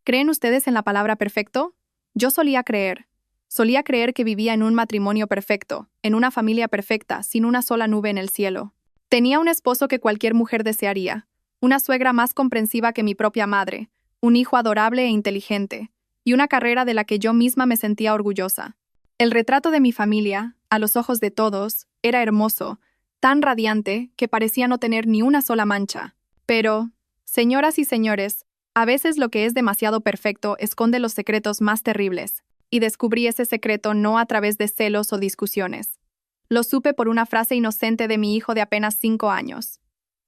¿Creen ustedes en la palabra perfecto? Yo solía creer. Solía creer que vivía en un matrimonio perfecto, en una familia perfecta, sin una sola nube en el cielo. Tenía un esposo que cualquier mujer desearía, una suegra más comprensiva que mi propia madre, un hijo adorable e inteligente, y una carrera de la que yo misma me sentía orgullosa. El retrato de mi familia, a los ojos de todos, era hermoso, tan radiante que parecía no tener ni una sola mancha. Pero, señoras y señores, a veces lo que es demasiado perfecto esconde los secretos más terribles, y descubrí ese secreto no a través de celos o discusiones. Lo supe por una frase inocente de mi hijo de apenas 5 años.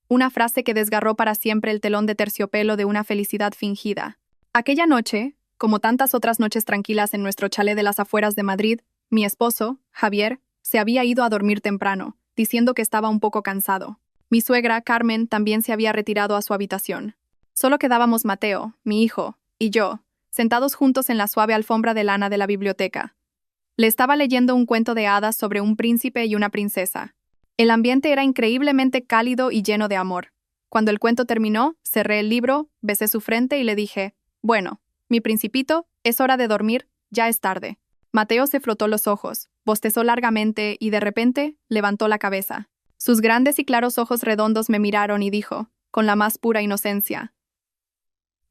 Una frase que desgarró para siempre el telón de terciopelo de una felicidad fingida. Aquella noche, como tantas otras noches tranquilas en nuestro chalet de las afueras de Madrid, mi esposo, Javier, se había ido a dormir temprano, diciendo que estaba un poco cansado. Mi suegra, Carmen, también se había retirado a su habitación. Solo quedábamos Mateo, mi hijo, y yo, sentados juntos en la suave alfombra de lana de la biblioteca. Le estaba leyendo un cuento de hadas sobre un príncipe y una princesa. El ambiente era increíblemente cálido y lleno de amor. Cuando el cuento terminó, cerré el libro, besé su frente y le dije, «Bueno, mi principito, es hora de dormir, ya es tarde». Mateo se frotó los ojos, bostezó largamente y de repente levantó la cabeza. Sus grandes y claros ojos redondos me miraron y dijo, con la más pura inocencia,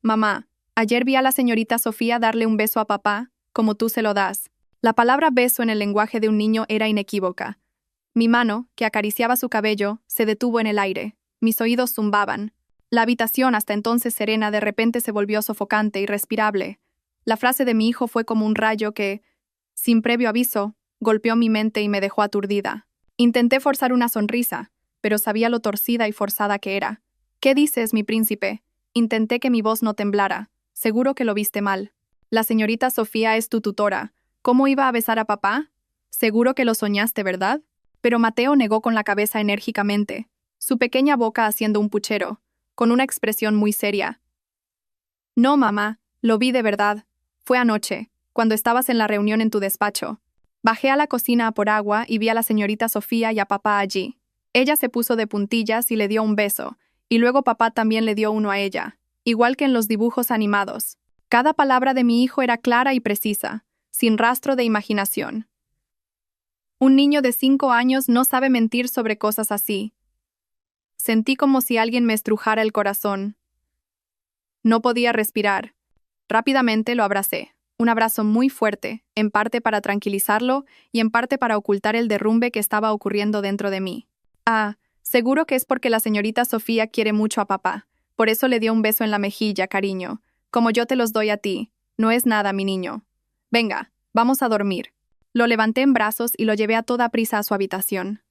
«Mamá, ayer vi a la señorita Sofía darle un beso a papá, como tú se lo das». La palabra beso en el lenguaje de un niño era inequívoca. Mi mano, que acariciaba su cabello, se detuvo en el aire. Mis oídos zumbaban. La habitación, hasta entonces serena, de repente se volvió sofocante, irrespirable. La frase de mi hijo fue como un rayo que, sin previo aviso, golpeó mi mente y me dejó aturdida. Intenté forzar una sonrisa, pero sabía lo torcida y forzada que era. «¿Qué dices, mi príncipe?» Intenté que mi voz no temblara. «Seguro que lo viste mal. La señorita Sofía es tu tutora. ¿Cómo iba a besar a papá? Seguro que lo soñaste, ¿verdad?» Pero Mateo negó con la cabeza enérgicamente, su pequeña boca haciendo un puchero, con una expresión muy seria. «No, mamá, lo vi de verdad. Fue anoche, cuando estabas en la reunión en tu despacho. Bajé a la cocina a por agua y vi a la señorita Sofía y a papá allí. Ella se puso de puntillas y le dio un beso, y luego papá también le dio uno a ella, igual que en los dibujos animados. Cada palabra de mi hijo era clara y precisa, sin rastro de imaginación. Un niño de 5 años no sabe mentir sobre cosas así. Sentí como si alguien me estrujara el corazón. No podía respirar. Rápidamente lo abracé. Un abrazo muy fuerte, en parte para tranquilizarlo y en parte para ocultar el derrumbe que estaba ocurriendo dentro de mí. Ah, seguro que es porque la señorita Sofía quiere mucho a papá. Por eso le dio un beso en la mejilla, cariño. Como yo te los doy a ti. No es nada, mi niño. Venga, vamos a dormir. Lo levanté en brazos y lo llevé a toda prisa a su habitación.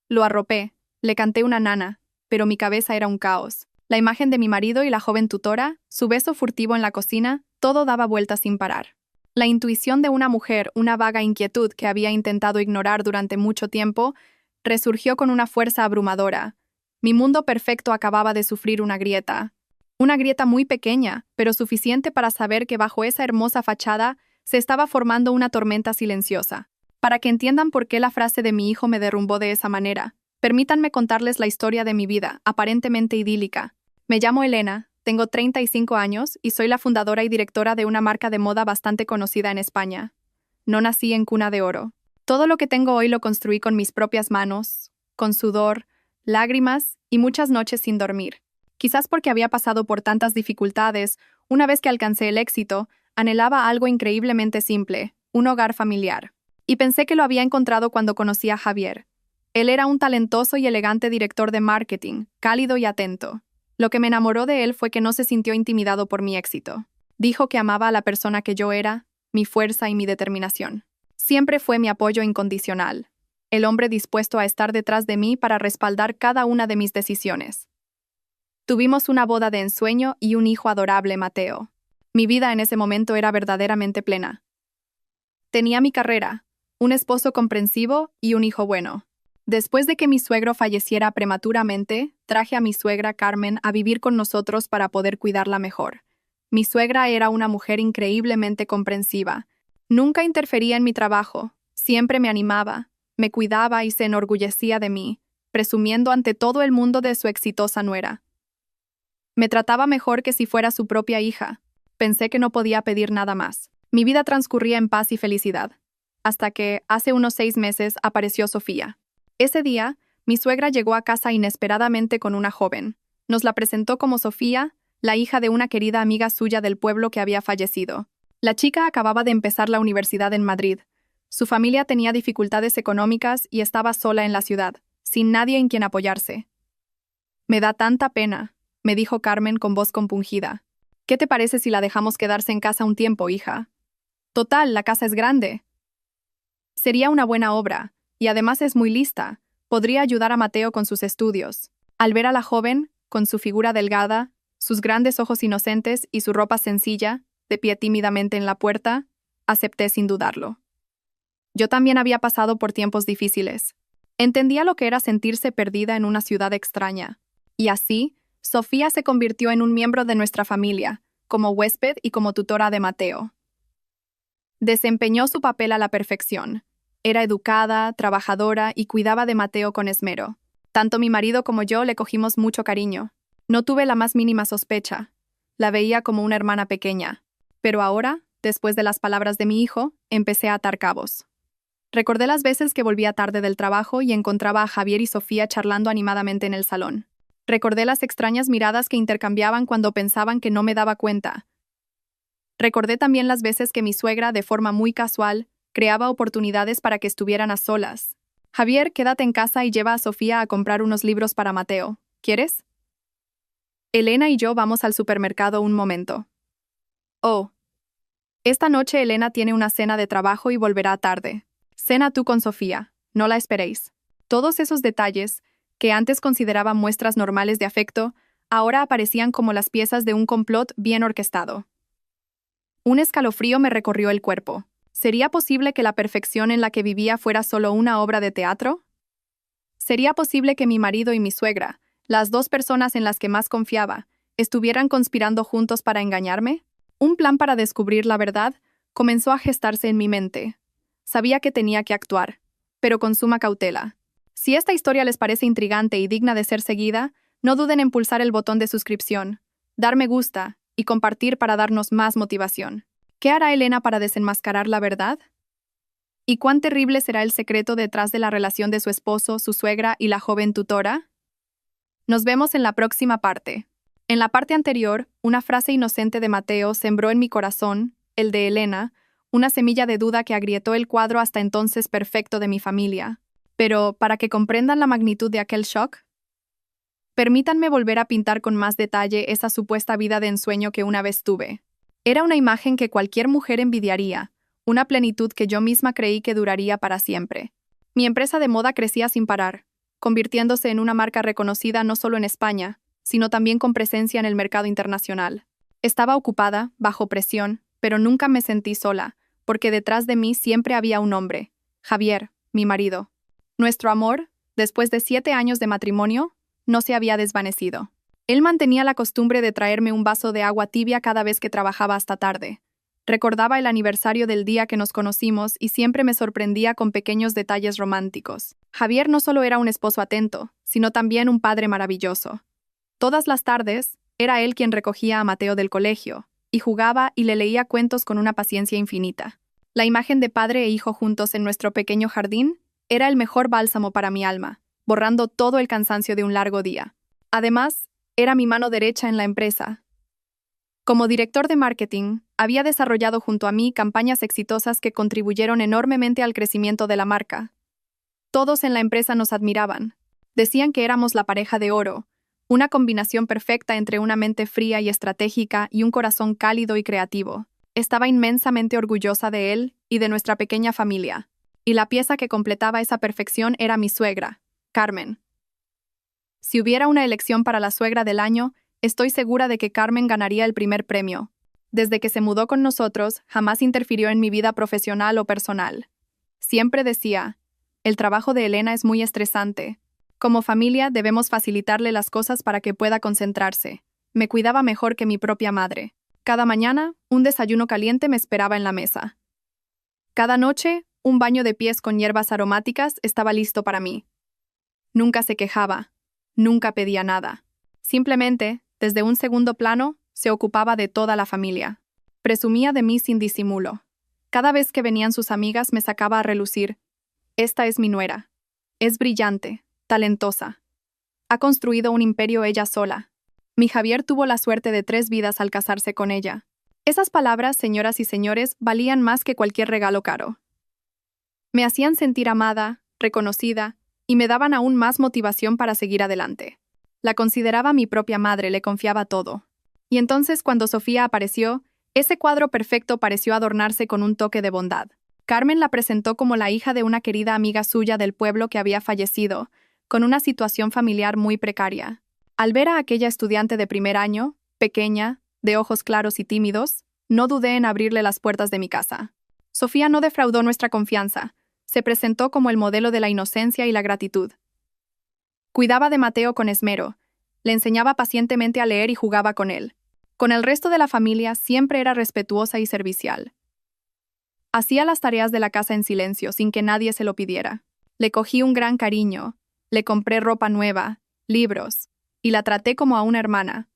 Lo arropé, le canté una nana, pero mi cabeza era un caos. La imagen de mi marido y la joven tutora, su beso furtivo en la cocina, todo daba vueltas sin parar. La intuición de una mujer, una vaga inquietud que había intentado ignorar durante mucho tiempo, resurgió con una fuerza abrumadora. Mi mundo perfecto acababa de sufrir una grieta. Una grieta muy pequeña, pero suficiente para saber que bajo esa hermosa fachada se estaba formando una tormenta silenciosa. Para que entiendan por qué la frase de mi hijo me derrumbó de esa manera, permítanme contarles la historia de mi vida, aparentemente idílica. Me llamo Elena, tengo 35 años y soy la fundadora y directora de una marca de moda bastante conocida en España. No nací en cuna de oro. Todo lo que tengo hoy lo construí con mis propias manos, con sudor, lágrimas y muchas noches sin dormir. Quizás porque había pasado por tantas dificultades, una vez que alcancé el éxito, anhelaba algo increíblemente simple, un hogar familiar. Y pensé que lo había encontrado cuando conocí a Javier. Él era un talentoso y elegante director de marketing, cálido y atento. Lo que me enamoró de él fue que no se sintió intimidado por mi éxito. Dijo que amaba a la persona que yo era, mi fuerza y mi determinación. Siempre fue mi apoyo incondicional. El hombre dispuesto a estar detrás de mí para respaldar cada una de mis decisiones. Tuvimos una boda de ensueño y un hijo adorable, Mateo. Mi vida en ese momento era verdaderamente plena. Tenía mi carrera, un esposo comprensivo y un hijo bueno. Después de que mi suegro falleciera prematuramente, traje a mi suegra Carmen a vivir con nosotros para poder cuidarla mejor. Mi suegra era una mujer increíblemente comprensiva. Nunca interfería en mi trabajo, siempre me animaba, me cuidaba y se enorgullecía de mí, presumiendo ante todo el mundo de su exitosa nuera. Me trataba mejor que si fuera su propia hija. Pensé que no podía pedir nada más. Mi vida transcurría en paz y felicidad. Hasta que, hace unos 6 meses, apareció Sofía. Ese día, mi suegra llegó a casa inesperadamente con una joven. Nos la presentó como Sofía, la hija de una querida amiga suya del pueblo que había fallecido. La chica acababa de empezar la universidad en Madrid. Su familia tenía dificultades económicas y estaba sola en la ciudad, sin nadie en quien apoyarse. «Me da tanta pena», me dijo Carmen con voz compungida. «¿Qué te parece si la dejamos quedarse en casa un tiempo, hija? Total, la casa es grande. Sería una buena obra, y además es muy lista. Podría ayudar a Mateo con sus estudios». Al ver a la joven, con su figura delgada, sus grandes ojos inocentes y su ropa sencilla, de pie tímidamente en la puerta, acepté sin dudarlo. Yo también había pasado por tiempos difíciles. Entendía lo que era sentirse perdida en una ciudad extraña. Y así, Sofía se convirtió en un miembro de nuestra familia, como huésped y como tutora de Mateo. Desempeñó su papel a la perfección. Era educada, trabajadora y cuidaba de Mateo con esmero. Tanto mi marido como yo le cogimos mucho cariño. No tuve la más mínima sospecha. La veía como una hermana pequeña. Pero ahora, después de las palabras de mi hijo, empecé a atar cabos. Recordé las veces que volvía tarde del trabajo y encontraba a Javier y Sofía charlando animadamente en el salón. Recordé las extrañas miradas que intercambiaban cuando pensaban que no me daba cuenta. Recordé también las veces que mi suegra, de forma muy casual, creaba oportunidades para que estuvieran a solas. «Javier, quédate en casa y lleva a Sofía a comprar unos libros para Mateo. ¿Quieres? Elena y yo vamos al supermercado un momento». «Oh. Esta noche Elena tiene una cena de trabajo y volverá tarde. Cena tú con Sofía, no la esperéis». Todos esos detalles, que antes consideraba muestras normales de afecto, ahora aparecían como las piezas de un complot bien orquestado. Un escalofrío me recorrió el cuerpo. ¿Sería posible que la perfección en la que vivía fuera solo una obra de teatro? ¿Sería posible que mi marido y mi suegra, las dos personas en las que más confiaba, estuvieran conspirando juntos para engañarme? Un plan para descubrir la verdad comenzó a gestarse en mi mente. Sabía que tenía que actuar, pero con suma cautela. Si esta historia les parece intrigante y digna de ser seguida, no duden en pulsar el botón de suscripción, dar me gusta y compartir para darnos más motivación. ¿Qué hará Elena para desenmascarar la verdad? ¿Y cuán terrible será el secreto detrás de la relación de su esposo, su suegra y la joven tutora? Nos vemos en la próxima parte. En la parte anterior, una frase inocente de Mateo sembró en mi corazón, el de Elena, una semilla de duda que agrietó el cuadro hasta entonces perfecto de mi familia. Pero, para que comprendan la magnitud de aquel shock, permítanme volver a pintar con más detalle esa supuesta vida de ensueño que una vez tuve. Era una imagen que cualquier mujer envidiaría, una plenitud que yo misma creí que duraría para siempre. Mi empresa de moda crecía sin parar, convirtiéndose en una marca reconocida no solo en España, sino también con presencia en el mercado internacional. Estaba ocupada, bajo presión, pero nunca me sentí sola, porque detrás de mí siempre había un hombre, Javier, mi marido. Nuestro amor, después de 7 años de matrimonio, no se había desvanecido. Él mantenía la costumbre de traerme un vaso de agua tibia cada vez que trabajaba hasta tarde. Recordaba el aniversario del día que nos conocimos y siempre me sorprendía con pequeños detalles románticos. Javier no solo era un esposo atento, sino también un padre maravilloso. Todas las tardes, era él quien recogía a Mateo del colegio, y jugaba y le leía cuentos con una paciencia infinita. La imagen de padre e hijo juntos en nuestro pequeño jardín era el mejor bálsamo para mi alma, borrando todo el cansancio de un largo día. Además, era mi mano derecha en la empresa. Como director de marketing, había desarrollado junto a mí campañas exitosas que contribuyeron enormemente al crecimiento de la marca. Todos en la empresa nos admiraban. Decían que éramos la pareja de oro, una combinación perfecta entre una mente fría y estratégica y un corazón cálido y creativo. Estaba inmensamente orgullosa de él y de nuestra pequeña familia. Y la pieza que completaba esa perfección era mi suegra, Carmen. Si hubiera una elección para la suegra del año, estoy segura de que Carmen ganaría el primer premio. Desde que se mudó con nosotros, jamás interfirió en mi vida profesional o personal. Siempre decía, el trabajo de Elena es muy estresante. Como familia, debemos facilitarle las cosas para que pueda concentrarse. Me cuidaba mejor que mi propia madre. Cada mañana, un desayuno caliente me esperaba en la mesa. Cada noche, un baño de pies con hierbas aromáticas estaba listo para mí. Nunca se quejaba. Nunca pedía nada. Simplemente, desde un segundo plano, se ocupaba de toda la familia. Presumía de mí sin disimulo. Cada vez que venían sus amigas me sacaba a relucir. Esta es mi nuera. Es brillante, talentosa. Ha construido un imperio ella sola. Mi Javier tuvo la suerte de 3 vidas al casarse con ella. Esas palabras, señoras y señores, valían más que cualquier regalo caro. Me hacían sentir amada, reconocida, y me daban aún más motivación para seguir adelante. La consideraba mi propia madre, le confiaba todo. Y entonces, cuando Sofía apareció, ese cuadro perfecto pareció adornarse con un toque de bondad. Carmen la presentó como la hija de una querida amiga suya del pueblo que había fallecido, con una situación familiar muy precaria. Al ver a aquella estudiante de primer año, pequeña, de ojos claros y tímidos, no dudé en abrirle las puertas de mi casa. Sofía no defraudó nuestra confianza. Se presentó como el modelo de la inocencia y la gratitud. Cuidaba de Mateo con esmero, le enseñaba pacientemente a leer y jugaba con él. Con el resto de la familia siempre era respetuosa y servicial. Hacía las tareas de la casa en silencio, sin que nadie se lo pidiera. Le cogí un gran cariño, le compré ropa nueva, libros, y la traté como a una hermana.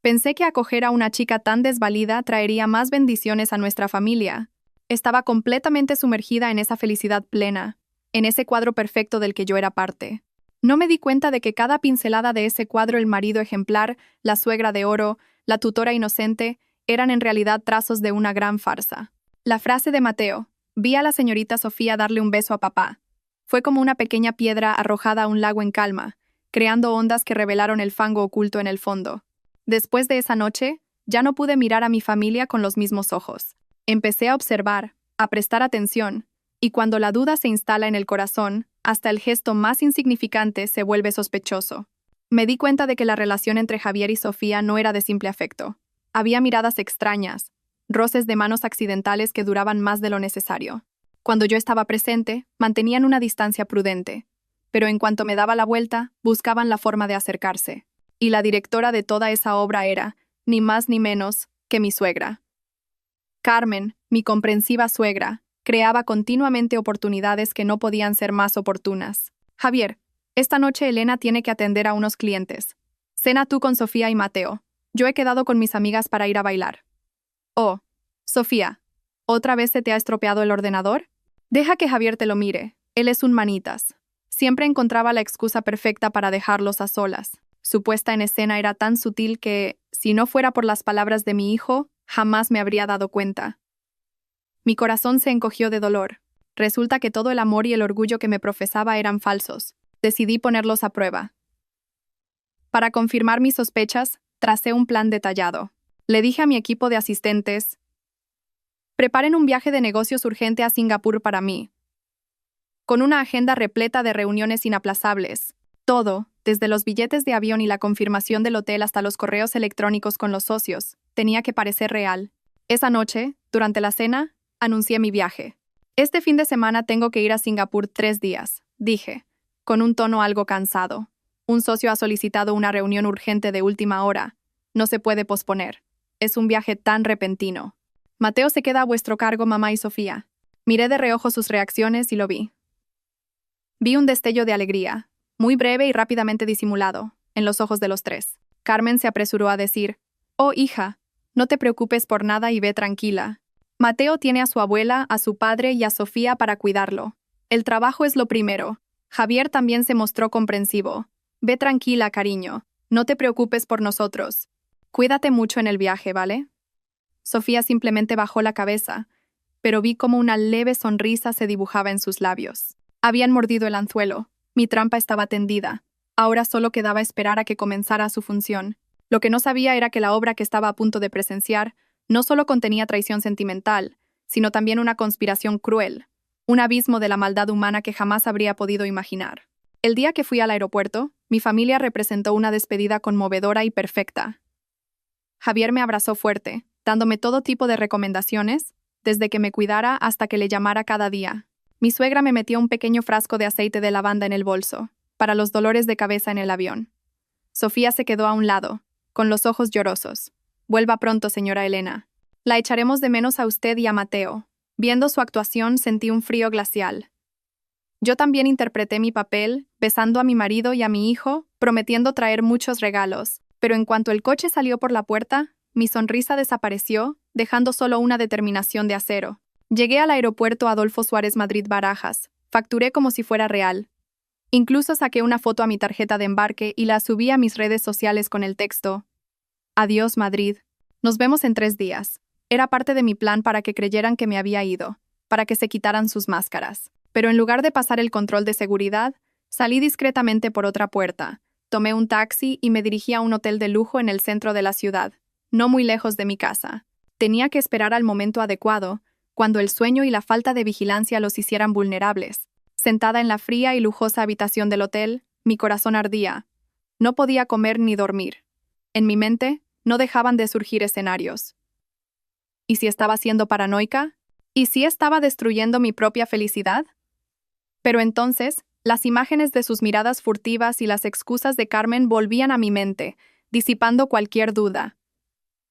Pensé que acoger a una chica tan desvalida traería más bendiciones a nuestra familia. Estaba completamente sumergida en esa felicidad plena, en ese cuadro perfecto del que yo era parte. No me di cuenta de que cada pincelada de ese cuadro, el marido ejemplar, la suegra de oro, la tutora inocente, eran en realidad trazos de una gran farsa. La frase de Mateo, vi a la señorita Sofía darle un beso a papá, fue como una pequeña piedra arrojada a un lago en calma, creando ondas que revelaron el fango oculto en el fondo. Después de esa noche, ya no pude mirar a mi familia con los mismos ojos. Empecé a observar, a prestar atención, y cuando la duda se instala en el corazón, hasta el gesto más insignificante se vuelve sospechoso. Me di cuenta de que la relación entre Javier y Sofía no era de simple afecto. Había miradas extrañas, roces de manos accidentales que duraban más de lo necesario. Cuando yo estaba presente, mantenían una distancia prudente, pero en cuanto me daba la vuelta, buscaban la forma de acercarse. Y la directora de toda esa obra era, ni más ni menos, que mi suegra. Carmen, mi comprensiva suegra, creaba continuamente oportunidades que no podían ser más oportunas. Javier, esta noche Elena tiene que atender a unos clientes. Cena tú con Sofía y Mateo. Yo he quedado con mis amigas para ir a bailar. Oh, Sofía, ¿otra vez se te ha estropeado el ordenador? Deja que Javier te lo mire. Él es un manitas. Siempre encontraba la excusa perfecta para dejarlos a solas. Su puesta en escena era tan sutil que, si no fuera por las palabras de mi hijo, jamás me habría dado cuenta. Mi corazón se encogió de dolor. Resulta que todo el amor y el orgullo que me profesaba eran falsos. Decidí ponerlos a prueba. Para confirmar mis sospechas, tracé un plan detallado. Le dije a mi equipo de asistentes: preparen un viaje de negocios urgente a Singapur para mí, con una agenda repleta de reuniones inaplazables. Todo, desde los billetes de avión y la confirmación del hotel hasta los correos electrónicos con los socios, tenía que parecer real. Esa noche, durante la cena, anuncié mi viaje. Este fin de semana tengo que ir a Singapur 3 días, dije, con un tono algo cansado. Un socio ha solicitado una reunión urgente de última hora. No se puede posponer. Es un viaje tan repentino. Mateo se queda a vuestro cargo, mamá y Sofía. Miré de reojo sus reacciones y lo vi. Vi un destello de alegría, muy breve y rápidamente disimulado, en los ojos de los 3. Carmen se apresuró a decir: oh, hija, no te preocupes por nada y ve tranquila. Mateo tiene a su abuela, a su padre y a Sofía para cuidarlo. El trabajo es lo primero. Javier también se mostró comprensivo. Ve tranquila, cariño. No te preocupes por nosotros. Cuídate mucho en el viaje, ¿vale? Sofía simplemente bajó la cabeza, pero vi como una leve sonrisa se dibujaba en sus labios. Habían mordido el anzuelo. Mi trampa estaba tendida. Ahora solo quedaba esperar a que comenzara su función. Lo que no sabía era que la obra que estaba a punto de presenciar no solo contenía traición sentimental, sino también una conspiración cruel, un abismo de la maldad humana que jamás habría podido imaginar. El día que fui al aeropuerto, mi familia representó una despedida conmovedora y perfecta. Javier me abrazó fuerte, dándome todo tipo de recomendaciones, desde que me cuidara hasta que le llamara cada día. Mi suegra me metió un pequeño frasco de aceite de lavanda en el bolso, para los dolores de cabeza en el avión. Sofía se quedó a un lado, con los ojos llorosos. Vuelva pronto, señora Elena. La echaremos de menos a usted y a Mateo. Viendo su actuación sentí un frío glacial. Yo también interpreté mi papel, besando a mi marido y a mi hijo, prometiendo traer muchos regalos, pero en cuanto el coche salió por la puerta, mi sonrisa desapareció, dejando solo una determinación de acero. Llegué al aeropuerto Adolfo Suárez Madrid Barajas. Facturé como si fuera real. Incluso saqué una foto a mi tarjeta de embarque y la subí a mis redes sociales con el texto: Adiós, Madrid. Nos vemos en 3 días. Era parte de mi plan para que creyeran que me había ido, para que se quitaran sus máscaras. Pero en lugar de pasar el control de seguridad, salí discretamente por otra puerta. Tomé un taxi y me dirigí a un hotel de lujo en el centro de la ciudad, no muy lejos de mi casa. Tenía que esperar al momento adecuado, cuando el sueño y la falta de vigilancia los hicieran vulnerables. Sentada en la fría y lujosa habitación del hotel, mi corazón ardía. No podía comer ni dormir. En mi mente, no dejaban de surgir escenarios. ¿Y si estaba siendo paranoica? ¿Y si estaba destruyendo mi propia felicidad? Pero entonces, las imágenes de sus miradas furtivas y las excusas de Carmen volvían a mi mente, disipando cualquier duda.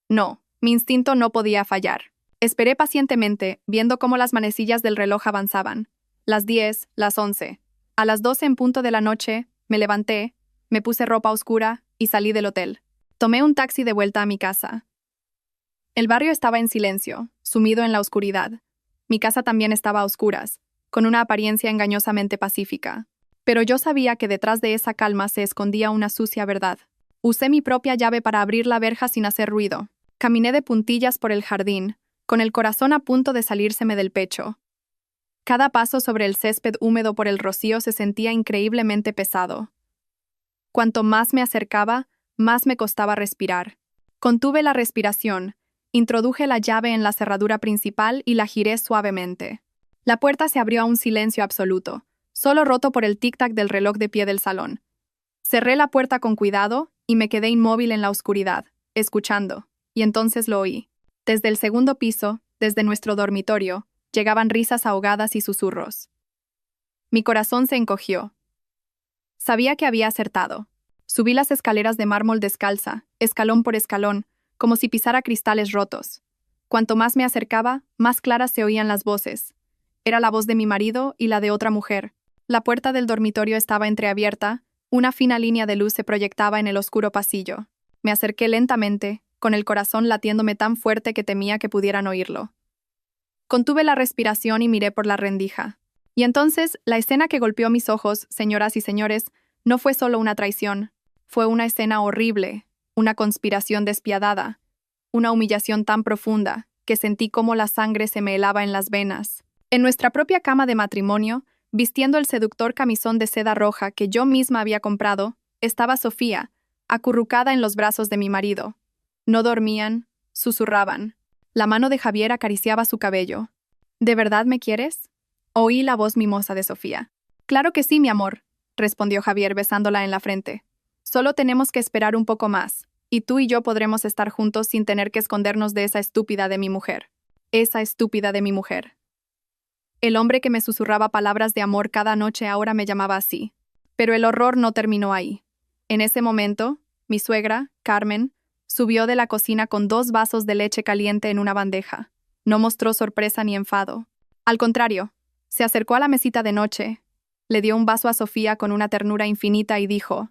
No, mi instinto no podía fallar. Esperé pacientemente, viendo cómo las manecillas del reloj avanzaban. Las 10, las 11. A las 12 en punto de la noche, me levanté, me puse ropa oscura y salí del hotel. Tomé un taxi de vuelta a mi casa. El barrio estaba en silencio, sumido en la oscuridad. Mi casa también estaba a oscuras, con una apariencia engañosamente pacífica. Pero yo sabía que detrás de esa calma se escondía una sucia verdad. Usé mi propia llave para abrir la verja sin hacer ruido. Caminé de puntillas por el jardín, con el corazón a punto de salírseme del pecho. Cada paso sobre el césped húmedo por el rocío se sentía increíblemente pesado. Cuanto más me acercaba, más me costaba respirar. Contuve la respiración, introduje la llave en la cerradura principal y la giré suavemente. La puerta se abrió a un silencio absoluto, solo roto por el tic-tac del reloj de pie del salón. Cerré la puerta con cuidado y me quedé inmóvil en la oscuridad, escuchando, y entonces lo oí. Desde el segundo piso, desde nuestro dormitorio, llegaban risas ahogadas y susurros. Mi corazón se encogió. Sabía que había acertado. Subí las escaleras de mármol descalza, escalón por escalón, como si pisara cristales rotos. Cuanto más me acercaba, más claras se oían las voces. Era la voz de mi marido y la de otra mujer. La puerta del dormitorio estaba entreabierta, una fina línea de luz se proyectaba en el oscuro pasillo. Me acerqué lentamente, con el corazón latiéndome tan fuerte que temía que pudieran oírlo. Contuve la respiración y miré por la rendija. Y entonces, la escena que golpeó mis ojos, señoras y señores, no fue solo una traición. Fue una escena horrible, una conspiración despiadada, una humillación tan profunda que sentí cómo la sangre se me helaba en las venas. En nuestra propia cama de matrimonio, vistiendo el seductor camisón de seda roja que yo misma había comprado, estaba Sofía, acurrucada en los brazos de mi marido. No dormían, susurraban. La mano de Javier acariciaba su cabello. ¿De verdad me quieres? Oí la voz mimosa de Sofía. Claro que sí, mi amor, respondió Javier besándola en la frente. Solo tenemos que esperar un poco más, y tú y yo podremos estar juntos sin tener que escondernos de esa estúpida de mi mujer. Esa estúpida de mi mujer. El hombre que me susurraba palabras de amor cada noche ahora me llamaba así. Pero el horror no terminó ahí. En ese momento, mi suegra, Carmen, subió de la cocina con 2 vasos de leche caliente en una bandeja. No mostró sorpresa ni enfado. Al contrario, se acercó a la mesita de noche, le dio un vaso a Sofía con una ternura infinita y dijo: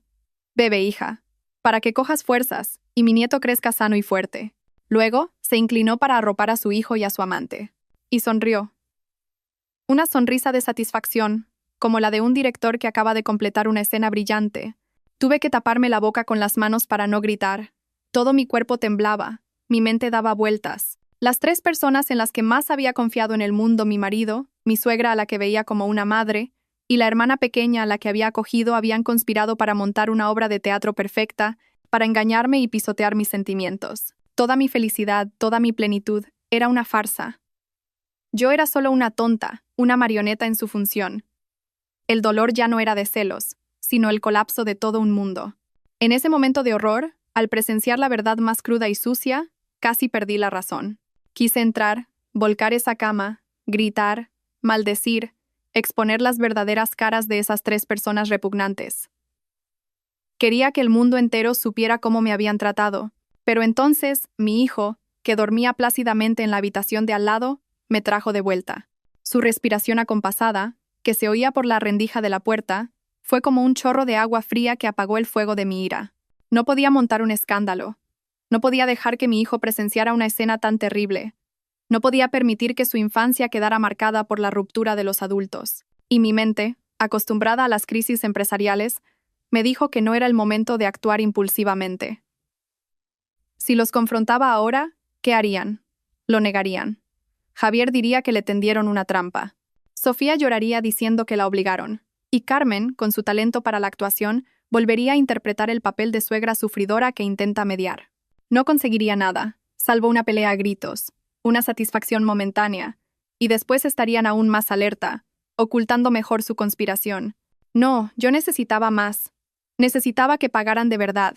«Bebe, hija, para que cojas fuerzas y mi nieto crezca sano y fuerte». Luego, se inclinó para arropar a su hijo y a su amante. Y sonrió. Una sonrisa de satisfacción, como la de un director que acaba de completar una escena brillante. Tuve que taparme la boca con las manos para no gritar. Todo mi cuerpo temblaba, mi mente daba vueltas. Las 3 personas en las que más había confiado en el mundo, mi marido, mi suegra a la que veía como una madre, y la hermana pequeña a la que había acogido, habían conspirado para montar una obra de teatro perfecta, para engañarme y pisotear mis sentimientos. Toda mi felicidad, toda mi plenitud, era una farsa. Yo era solo una tonta, una marioneta en su función. El dolor ya no era de celos, sino el colapso de todo un mundo. En ese momento de horror, al presenciar la verdad más cruda y sucia, casi perdí la razón. Quise entrar, volcar esa cama, gritar, maldecir, exponer las verdaderas caras de esas 3 personas repugnantes. Quería que el mundo entero supiera cómo me habían tratado, pero entonces mi hijo, que dormía plácidamente en la habitación de al lado, me trajo de vuelta. Su respiración acompasada, que se oía por la rendija de la puerta, fue como un chorro de agua fría que apagó el fuego de mi ira. No podía montar un escándalo. No podía dejar que mi hijo presenciara una escena tan terrible. No podía permitir que su infancia quedara marcada por la ruptura de los adultos. Y mi mente, acostumbrada a las crisis empresariales, me dijo que no era el momento de actuar impulsivamente. Si los confrontaba ahora, ¿qué harían? Lo negarían. Javier diría que le tendieron una trampa. Sofía lloraría diciendo que la obligaron. Y Carmen, con su talento para la actuación, volvería a interpretar el papel de suegra sufridora que intenta mediar. No conseguiría nada, salvo una pelea a gritos, una satisfacción momentánea, y después estarían aún más alerta, ocultando mejor su conspiración. No, yo necesitaba más. Necesitaba que pagaran de verdad.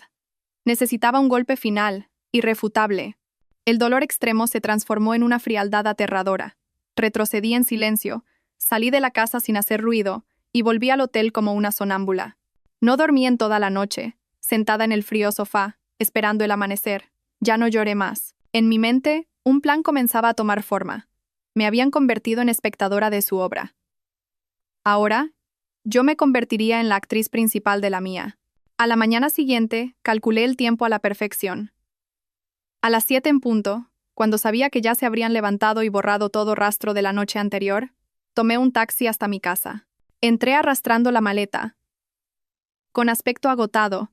Necesitaba un golpe final, irrefutable. El dolor extremo se transformó en una frialdad aterradora. Retrocedí en silencio, salí de la casa sin hacer ruido y volví al hotel como una sonámbula. No dormí en toda la noche, sentada en el frío sofá, esperando el amanecer. Ya no lloré más. En mi mente, un plan comenzaba a tomar forma. Me habían convertido en espectadora de su obra. Ahora, yo me convertiría en la actriz principal de la mía. A la mañana siguiente, calculé el tiempo a la perfección. A las 7 en punto, cuando sabía que ya se habrían levantado y borrado todo rastro de la noche anterior, tomé un taxi hasta mi casa. Entré arrastrando la maleta, con aspecto agotado,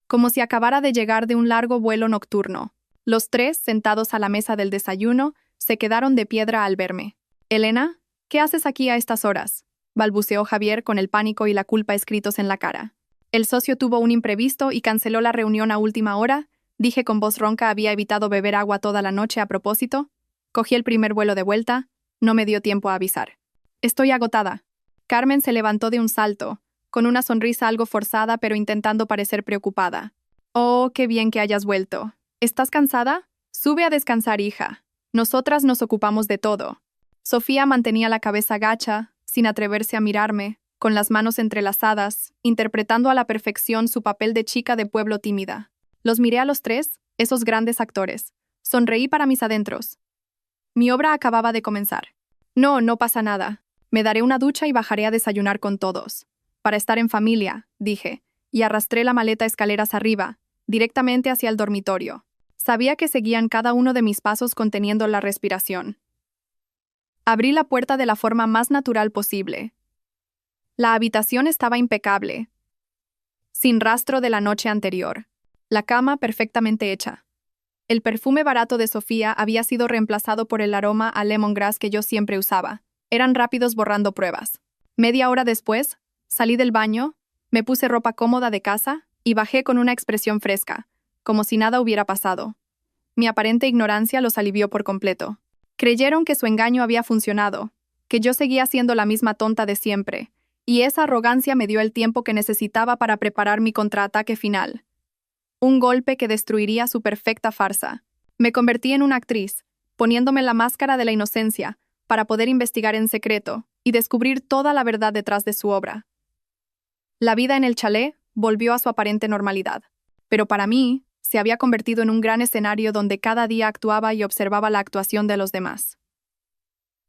como si acabara de llegar de un largo vuelo nocturno. Los tres, sentados a la mesa del desayuno, se quedaron de piedra al verme. «Elena, ¿qué haces aquí a estas horas?», balbuceó Javier con el pánico y la culpa escritos en la cara. El socio tuvo un imprevisto y canceló la reunión a última hora. Dije con voz ronca, había evitado beber agua toda la noche a propósito. Cogí el primer vuelo de vuelta. No me dio tiempo a avisar. Estoy agotada. Carmen se levantó de un salto, con una sonrisa algo forzada pero intentando parecer preocupada. Oh, qué bien que hayas vuelto. ¿Estás cansada? Sube a descansar, hija. Nosotras nos ocupamos de todo. Sofía mantenía la cabeza gacha, sin atreverse a mirarme, con las manos entrelazadas, interpretando a la perfección su papel de chica de pueblo tímida. Los miré a los tres, esos grandes actores. Sonreí para mis adentros. Mi obra acababa de comenzar. No, no pasa nada. Me daré una ducha y bajaré a desayunar con todos. Para estar en familia, dije, y arrastré la maleta escaleras arriba, directamente hacia el dormitorio. Sabía que seguían cada uno de mis pasos conteniendo la respiración. Abrí la puerta de la forma más natural posible. La habitación estaba impecable, sin rastro de la noche anterior. La cama perfectamente hecha. El perfume barato de Sofía había sido reemplazado por el aroma a lemongrass que yo siempre usaba. Eran rápidos borrando pruebas. Media hora después, salí del baño, me puse ropa cómoda de casa y bajé con una expresión fresca, como si nada hubiera pasado. Mi aparente ignorancia los alivió por completo. Creyeron que su engaño había funcionado, que yo seguía siendo la misma tonta de siempre, y esa arrogancia me dio el tiempo que necesitaba para preparar mi contraataque final. Un golpe que destruiría su perfecta farsa. Me convertí en una actriz, poniéndome la máscara de la inocencia, para poder investigar en secreto y descubrir toda la verdad detrás de su obra. La vida en el chalet volvió a su aparente normalidad, pero para mí se había convertido en un gran escenario donde cada día actuaba y observaba la actuación de los demás.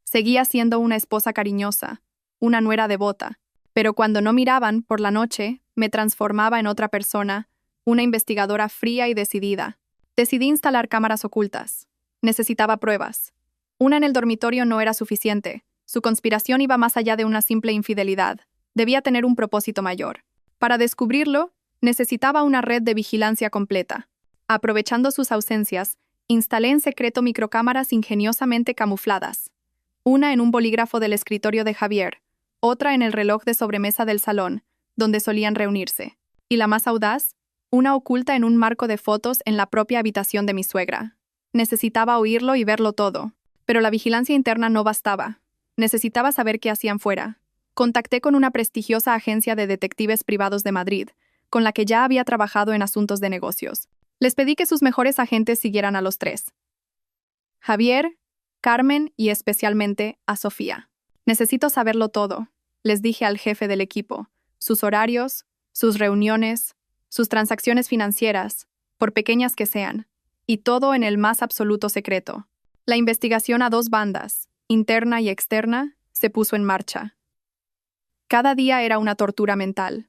Seguía siendo una esposa cariñosa, una nuera devota, pero cuando no miraban por la noche, me transformaba en otra persona, una investigadora fría y decidida. Decidí instalar cámaras ocultas. Necesitaba pruebas. Una en el dormitorio no era suficiente. Su conspiración iba más allá de una simple infidelidad. Debía tener un propósito mayor. Para descubrirlo, necesitaba una red de vigilancia completa. Aprovechando sus ausencias, instalé en secreto microcámaras ingeniosamente camufladas. Una en un bolígrafo del escritorio de Javier, otra en el reloj de sobremesa del salón, donde solían reunirse. Y la más audaz, una oculta en un marco de fotos en la propia habitación de mi suegra. Necesitaba oírlo y verlo todo, pero la vigilancia interna no bastaba. Necesitaba saber qué hacían fuera. Contacté con una prestigiosa agencia de detectives privados de Madrid, con la que ya había trabajado en asuntos de negocios. Les pedí que sus mejores agentes siguieran a los tres: Javier, Carmen y especialmente a Sofía. Necesito saberlo todo, les dije al jefe del equipo. Sus horarios, sus reuniones, sus transacciones financieras, por pequeñas que sean, y todo en el más absoluto secreto. La investigación a dos bandas, interna y externa, se puso en marcha. Cada día era una tortura mental.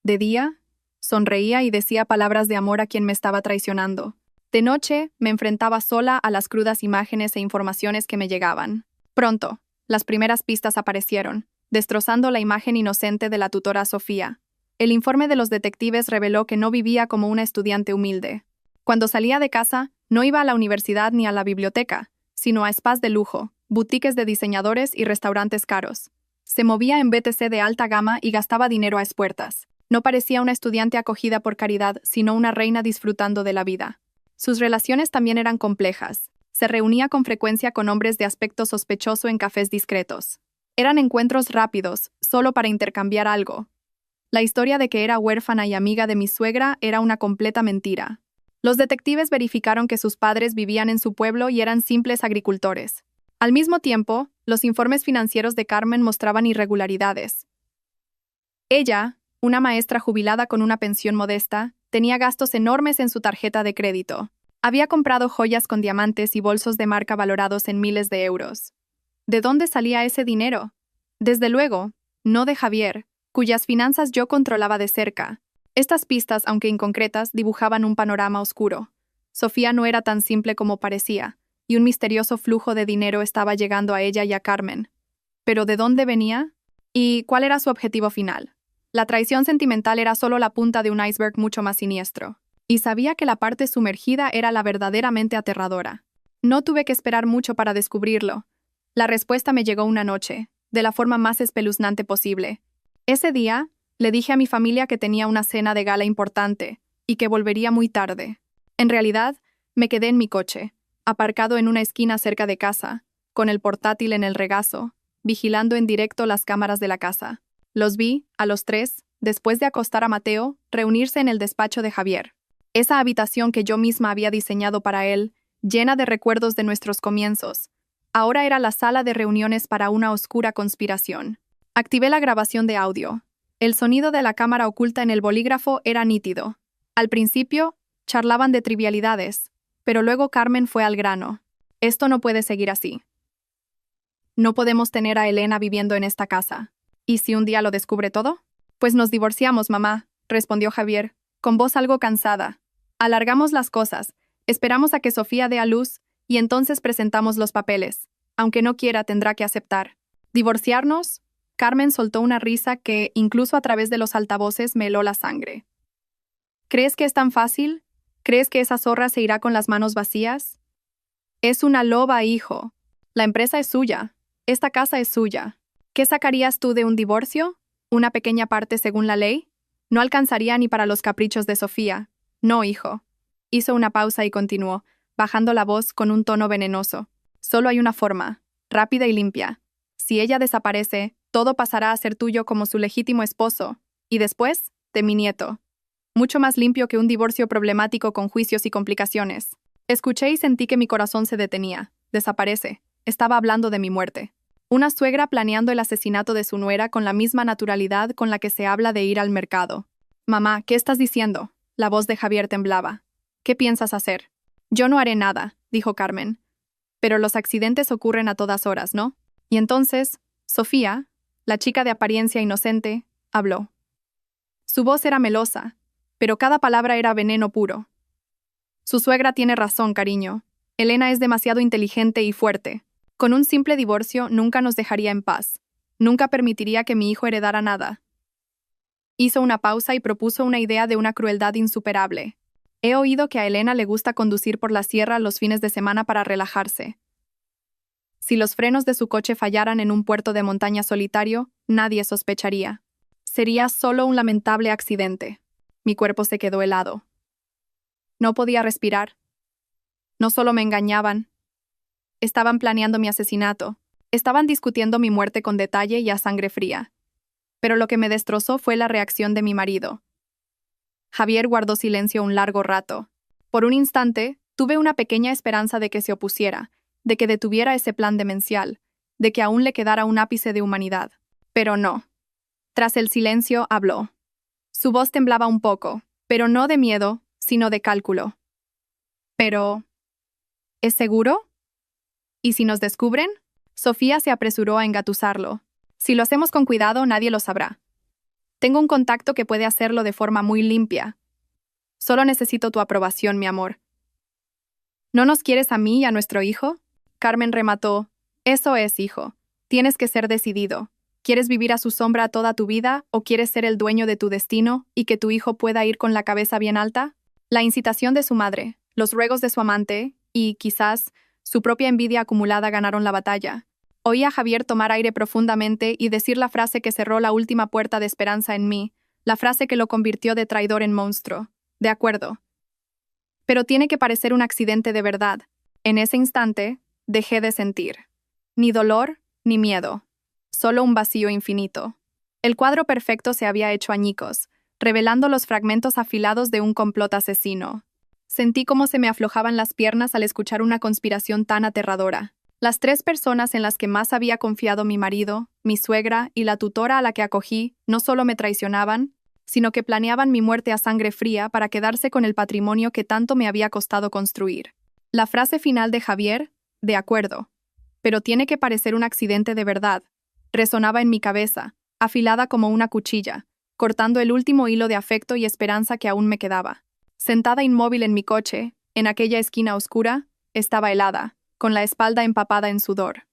De día, sonreía y decía palabras de amor a quien me estaba traicionando. De noche, me enfrentaba sola a las crudas imágenes e informaciones que me llegaban. Pronto, las primeras pistas aparecieron, destrozando la imagen inocente de la tutora Sofía. El informe de los detectives reveló que no vivía como una estudiante humilde. Cuando salía de casa, no iba a la universidad ni a la biblioteca, sino a spas de lujo, boutiques de diseñadores y restaurantes caros. Se movía en BTC de alta gama y gastaba dinero a espuertas. No parecía una estudiante acogida por caridad, sino una reina disfrutando de la vida. Sus relaciones también eran complejas. Se reunía con frecuencia con hombres de aspecto sospechoso en cafés discretos. Eran encuentros rápidos, solo para intercambiar algo. La historia de que era huérfana y amiga de mi suegra era una completa mentira. Los detectives verificaron que sus padres vivían en su pueblo y eran simples agricultores. Al mismo tiempo, los informes financieros de Carmen mostraban irregularidades. Ella, una maestra jubilada con una pensión modesta, tenía gastos enormes en su tarjeta de crédito. Había comprado joyas con diamantes y bolsos de marca valorados en miles de euros. ¿De dónde salía ese dinero? Desde luego, no de Javier, cuyas finanzas yo controlaba de cerca. Estas pistas, aunque inconcretas, dibujaban un panorama oscuro. Sofía no era tan simple como parecía, y un misterioso flujo de dinero estaba llegando a ella y a Carmen. ¿Pero de dónde venía? ¿Y cuál era su objetivo final? La traición sentimental era solo la punta de un iceberg mucho más siniestro. Y sabía que la parte sumergida era la verdaderamente aterradora. No tuve que esperar mucho para descubrirlo. La respuesta me llegó una noche, de la forma más espeluznante posible. Ese día, le dije a mi familia que tenía una cena de gala importante y que volvería muy tarde. En realidad, me quedé en mi coche, aparcado en una esquina cerca de casa, con el portátil en el regazo, vigilando en directo las cámaras de la casa. Los vi, a los tres, después de acostar a Mateo, reunirse en el despacho de Javier. Esa habitación que yo misma había diseñado para él, llena de recuerdos de nuestros comienzos, ahora era la sala de reuniones para una oscura conspiración. Activé la grabación de audio. El sonido de la cámara oculta en el bolígrafo era nítido. Al principio, charlaban de trivialidades, pero luego Carmen fue al grano. Esto no puede seguir así. No podemos tener a Elena viviendo en esta casa. ¿Y si un día lo descubre todo? Pues nos divorciamos, mamá, respondió Javier, con voz algo cansada. Alargamos las cosas, esperamos a que Sofía dé a luz, y entonces presentamos los papeles. Aunque no quiera, tendrá que aceptar. ¿Divorciarnos? Carmen soltó una risa que, incluso a través de los altavoces, me heló la sangre. ¿Crees que es tan fácil? ¿Crees que esa zorra se irá con las manos vacías? Es una loba, hijo. La empresa es suya. Esta casa es suya. ¿Qué sacarías tú de un divorcio? ¿Una pequeña parte según la ley? No alcanzaría ni para los caprichos de Sofía. No, hijo. Hizo una pausa y continuó, bajando la voz con un tono venenoso. Solo hay una forma, rápida y limpia. Si ella desaparece, todo pasará a ser tuyo como su legítimo esposo, y después, de mi nieto. Mucho más limpio que un divorcio problemático con juicios y complicaciones. Escuché y sentí que mi corazón se detenía. Desaparece. Estaba hablando de mi muerte. Una suegra planeando el asesinato de su nuera con la misma naturalidad con la que se habla de ir al mercado. Mamá, ¿qué estás diciendo? La voz de Javier temblaba. ¿Qué piensas hacer? Yo no haré nada, dijo Carmen. Pero los accidentes ocurren a todas horas, ¿no? Y entonces, Sofía, la chica de apariencia inocente, habló. Su voz era melosa, pero cada palabra era veneno puro. Su suegra tiene razón, cariño. Elena es demasiado inteligente y fuerte. Con un simple divorcio nunca nos dejaría en paz. Nunca permitiría que mi hijo heredara nada. Hizo una pausa y propuso una idea de una crueldad insuperable. He oído que a Elena le gusta conducir por la sierra los fines de semana para relajarse. Si los frenos de su coche fallaran en un puerto de montaña solitario, nadie sospecharía. Sería solo un lamentable accidente. Mi cuerpo se quedó helado. No podía respirar. No solo me engañaban. Estaban planeando mi asesinato. Estaban discutiendo mi muerte con detalle y a sangre fría. Pero lo que me destrozó fue la reacción de mi marido. Javier guardó silencio un largo rato. Por un instante, tuve una pequeña esperanza de que se opusiera, de que detuviera ese plan demencial, de que aún le quedara un ápice de humanidad. Pero no. Tras el silencio, habló. Su voz temblaba un poco, pero no de miedo, sino de cálculo. Pero... ¿es seguro? ¿Y si nos descubren? Sofía se apresuró a engatusarlo. Si lo hacemos con cuidado, nadie lo sabrá. Tengo un contacto que puede hacerlo de forma muy limpia. Solo necesito tu aprobación, mi amor. ¿No nos quieres a mí y a nuestro hijo? Carmen remató. Eso es, hijo. Tienes que ser decidido. ¿Quieres vivir a su sombra toda tu vida o quieres ser el dueño de tu destino y que tu hijo pueda ir con la cabeza bien alta? La incitación de su madre, los ruegos de su amante y, quizás, su propia envidia acumulada ganaron la batalla. Oí a Javier tomar aire profundamente y decir la frase que cerró la última puerta de esperanza en mí, la frase que lo convirtió de traidor en monstruo. De acuerdo. Pero tiene que parecer un accidente de verdad. En ese instante, dejé de sentir. Ni dolor, ni miedo. Solo un vacío infinito. El cuadro perfecto se había hecho añicos, revelando los fragmentos afilados de un complot asesino. Sentí cómo se me aflojaban las piernas al escuchar una conspiración tan aterradora. Las 3 personas en las que más había confiado mi marido, mi suegra y la tutora a la que acogí, no solo me traicionaban, sino que planeaban mi muerte a sangre fría para quedarse con el patrimonio que tanto me había costado construir. La frase final de Javier, de acuerdo. Pero tiene que parecer un accidente de verdad. Resonaba en mi cabeza, afilada como una cuchilla, cortando el último hilo de afecto y esperanza que aún me quedaba. Sentada inmóvil en mi coche, en aquella esquina oscura, estaba helada, con la espalda empapada en sudor.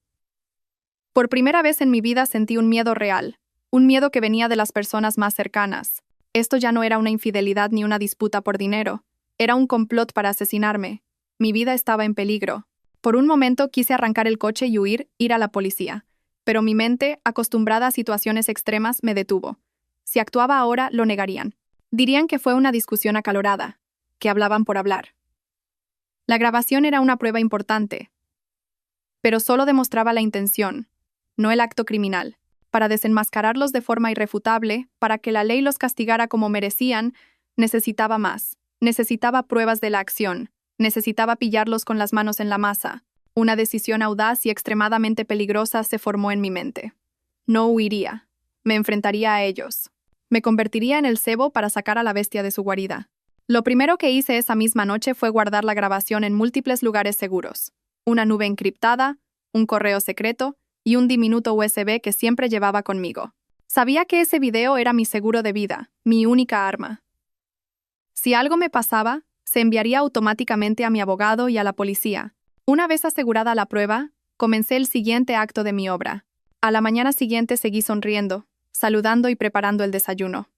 Por primera vez en mi vida sentí un miedo real, un miedo que venía de las personas más cercanas. Esto ya no era una infidelidad ni una disputa por dinero, era un complot para asesinarme. Mi vida estaba en peligro. Por un momento quise arrancar el coche y huir, ir a la policía. Pero mi mente, acostumbrada a situaciones extremas, me detuvo. Si actuaba ahora, lo negarían. Dirían que fue una discusión acalorada, que hablaban por hablar. La grabación era una prueba importante, pero solo demostraba la intención, no el acto criminal. Para desenmascararlos de forma irrefutable, para que la ley los castigara como merecían, necesitaba más. Necesitaba pruebas de la acción. Necesitaba pillarlos con las manos en la masa. Una decisión audaz y extremadamente peligrosa se formó en mi mente. No huiría. Me enfrentaría a ellos. Me convertiría en el cebo para sacar a la bestia de su guarida. Lo primero que hice esa misma noche fue guardar la grabación en múltiples lugares seguros. Una nube encriptada, un correo secreto y un diminuto USB que siempre llevaba conmigo. Sabía que ese video era mi seguro de vida, mi única arma. Si algo me pasaba, se enviaría automáticamente a mi abogado y a la policía. Una vez asegurada la prueba, comencé el siguiente acto de mi obra. A la mañana siguiente seguí sonriendo, saludando y preparando el desayuno.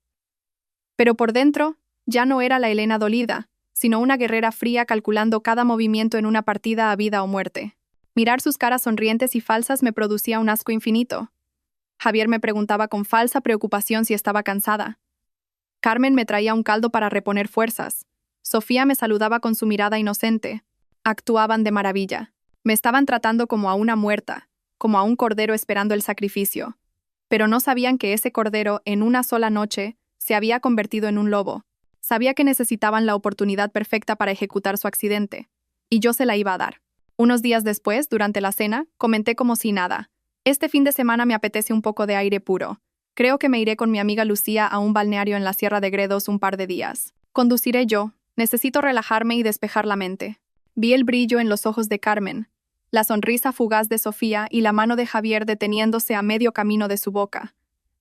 Pero por dentro, ya no era la Elena dolida, sino una guerrera fría calculando cada movimiento en una partida a vida o muerte. Mirar sus caras sonrientes y falsas me producía un asco infinito. Javier me preguntaba con falsa preocupación si estaba cansada. Carmen me traía un caldo para reponer fuerzas. Sofía me saludaba con su mirada inocente. Actuaban de maravilla. Me estaban tratando como a una muerta, como a un cordero esperando el sacrificio. Pero no sabían que ese cordero, en una sola noche, se había convertido en un lobo. Sabía que necesitaban la oportunidad perfecta para ejecutar su accidente. Y yo se la iba a dar. Unos días después, durante la cena, comenté como si nada. Este fin de semana me apetece un poco de aire puro. Creo que me iré con mi amiga Lucía a un balneario en la Sierra de Gredos un par de días. Conduciré yo. Necesito relajarme y despejar la mente. Vi el brillo en los ojos de Carmen, la sonrisa fugaz de Sofía y la mano de Javier deteniéndose a medio camino de su boca.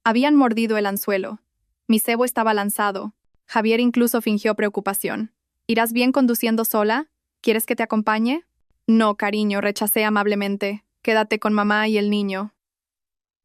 Habían mordido el anzuelo. Mi cebo estaba lanzado. Javier incluso fingió preocupación. ¿Irás bien conduciendo sola? ¿Quieres que te acompañe? No, cariño, rechacé amablemente. Quédate con mamá y el niño.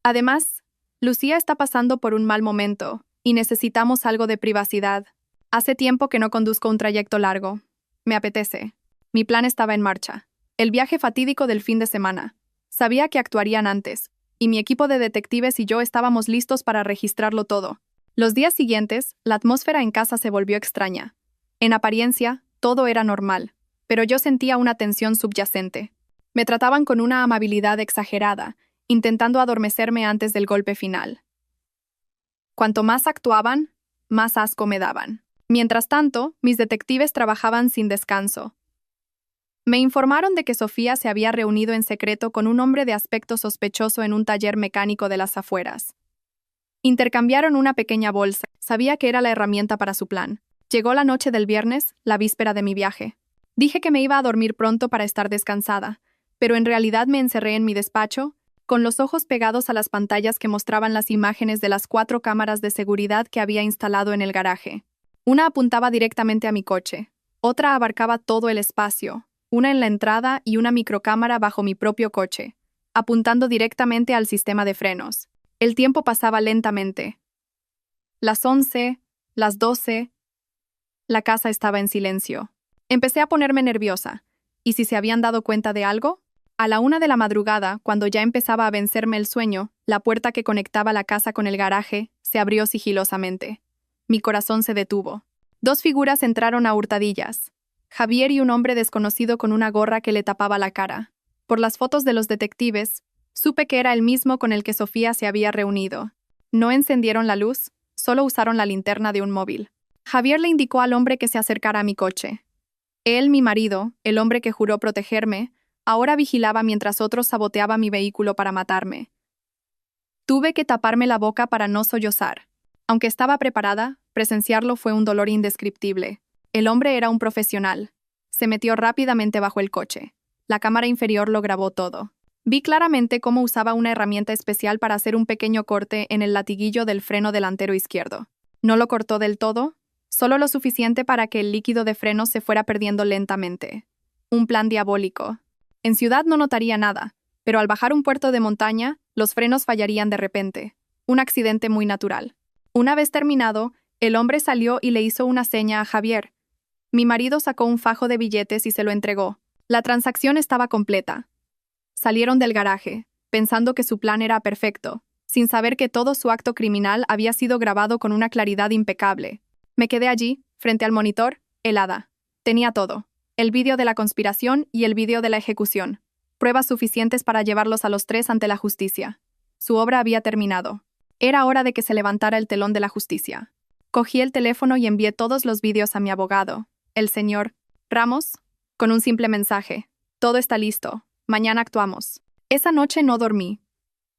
Además, Lucía está pasando por un mal momento, y necesitamos algo de privacidad. Hace tiempo que no conduzco un trayecto largo. Me apetece. Mi plan estaba en marcha. El viaje fatídico del fin de semana. Sabía que actuarían antes, y mi equipo de detectives y yo estábamos listos para registrarlo todo. Los días siguientes, la atmósfera en casa se volvió extraña. En apariencia, todo era normal, pero yo sentía una tensión subyacente. Me trataban con una amabilidad exagerada, intentando adormecerme antes del golpe final. Cuanto más actuaban, más asco me daban. Mientras tanto, mis detectives trabajaban sin descanso. Me informaron de que Sofía se había reunido en secreto con un hombre de aspecto sospechoso en un taller mecánico de las afueras. Intercambiaron una pequeña bolsa. Sabía que era la herramienta para su plan. Llegó la noche del viernes, la víspera de mi viaje. Dije que me iba a dormir pronto para estar descansada, pero en realidad me encerré en mi despacho, con los ojos pegados a las pantallas que mostraban las imágenes de las 4 cámaras de seguridad que había instalado en el garaje. Una apuntaba directamente a mi coche. Otra abarcaba todo el espacio. una en la entrada y una microcámara bajo mi propio coche, apuntando directamente al sistema de frenos. El tiempo pasaba lentamente. Las 11, las 12, la casa estaba en silencio. Empecé a ponerme nerviosa. ¿Y si se habían dado cuenta de algo? A la 1 de la madrugada, cuando ya empezaba a vencerme el sueño, la puerta que conectaba la casa con el garaje se abrió sigilosamente. Mi corazón se detuvo. Dos figuras entraron a hurtadillas. Javier y un hombre desconocido con una gorra que le tapaba la cara. Por las fotos de los detectives, supe que era el mismo con el que Sofía se había reunido. No encendieron la luz, solo usaron la linterna de un móvil. Javier le indicó al hombre que se acercara a mi coche. Él, mi marido, el hombre que juró protegerme, ahora vigilaba mientras otros saboteaban mi vehículo para matarme. Tuve que taparme la boca para no sollozar. Aunque estaba preparada, presenciarlo fue un dolor indescriptible. El hombre era un profesional. Se metió rápidamente bajo el coche. La cámara inferior lo grabó todo. Vi claramente cómo usaba una herramienta especial para hacer un pequeño corte en el latiguillo del freno delantero izquierdo. No lo cortó del todo, solo lo suficiente para que el líquido de freno se fuera perdiendo lentamente. Un plan diabólico. En ciudad no notaría nada, pero al bajar un puerto de montaña, los frenos fallarían de repente. Un accidente muy natural. Una vez terminado, el hombre salió y le hizo una seña a Javier. Mi marido sacó un fajo de billetes y se lo entregó. La transacción estaba completa. Salieron del garaje, pensando que su plan era perfecto, sin saber que todo su acto criminal había sido grabado con una claridad impecable. Me quedé allí, frente al monitor, helada. Tenía todo. El vídeo de la conspiración y el vídeo de la ejecución. Pruebas suficientes para llevarlos a los tres ante la justicia. Su obra había terminado. Era hora de que se levantara el telón de la justicia. Cogí el teléfono y envié todos los vídeos a mi abogado, el señor Ramos, con un simple mensaje. Todo está listo. Mañana actuamos. Esa noche no dormí.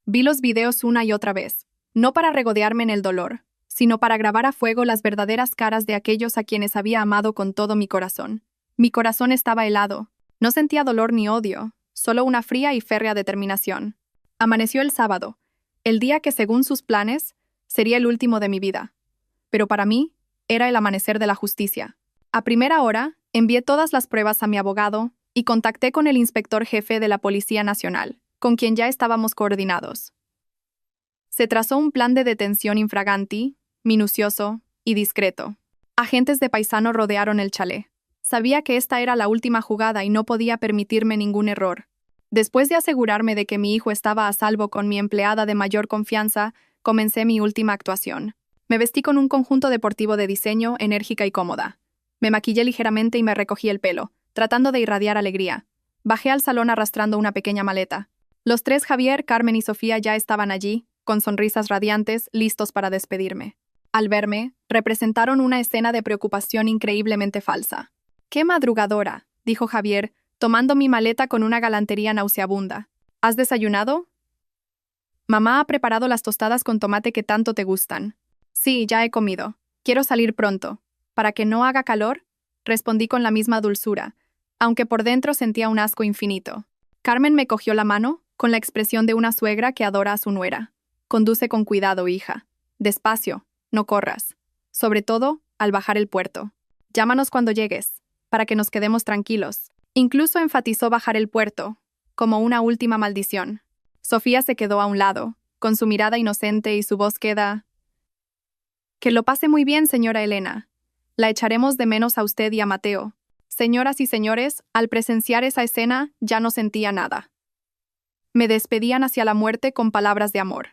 Vi los videos una y otra vez, no para regodearme en el dolor, sino para grabar a fuego las verdaderas caras de aquellos a quienes había amado con todo mi corazón. Mi corazón estaba helado. No sentía dolor ni odio, solo una fría y férrea determinación. Amaneció el sábado, el día que, según sus planes, sería el último de mi vida. Pero para mí, era el amanecer de la justicia. A primera hora, envié todas las pruebas a mi abogado y contacté con el inspector jefe de la Policía Nacional, con quien ya estábamos coordinados. Se trazó un plan de detención infraganti, minucioso y discreto. Agentes de paisano rodearon el chalet. Sabía que esta era la última jugada y no podía permitirme ningún error. Después de asegurarme de que mi hijo estaba a salvo con mi empleada de mayor confianza, comencé mi última actuación. Me vestí con un conjunto deportivo de diseño, enérgica y cómoda. Me maquillé ligeramente y me recogí el pelo, tratando de irradiar alegría. Bajé al salón arrastrando una pequeña maleta. Los tres, Javier, Carmen y Sofía, ya estaban allí, con sonrisas radiantes, listos para despedirme. Al verme, representaron una escena de preocupación increíblemente falsa. «¡Qué madrugadora!», dijo Javier, tomando mi maleta con una galantería nauseabunda. «¿Has desayunado?» «Mamá ha preparado las tostadas con tomate que tanto te gustan». «Sí, ya he comido. Quiero salir pronto. ¿Para que no haga calor?», respondí con la misma dulzura, aunque por dentro sentía un asco infinito. Carmen me cogió la mano, con la expresión de una suegra que adora a su nuera. «Conduce con cuidado, hija. Despacio, no corras. Sobre todo, al bajar el puerto. Llámanos cuando llegues, para que nos quedemos tranquilos». Incluso enfatizó bajar el puerto, como una última maldición. Sofía se quedó a un lado, con su mirada inocente y su voz queda... «Que lo pase muy bien, señora Elena. La echaremos de menos a usted y a Mateo». Señoras y señores, al presenciar esa escena, ya no sentía nada. Me despedían hacia la muerte con palabras de amor.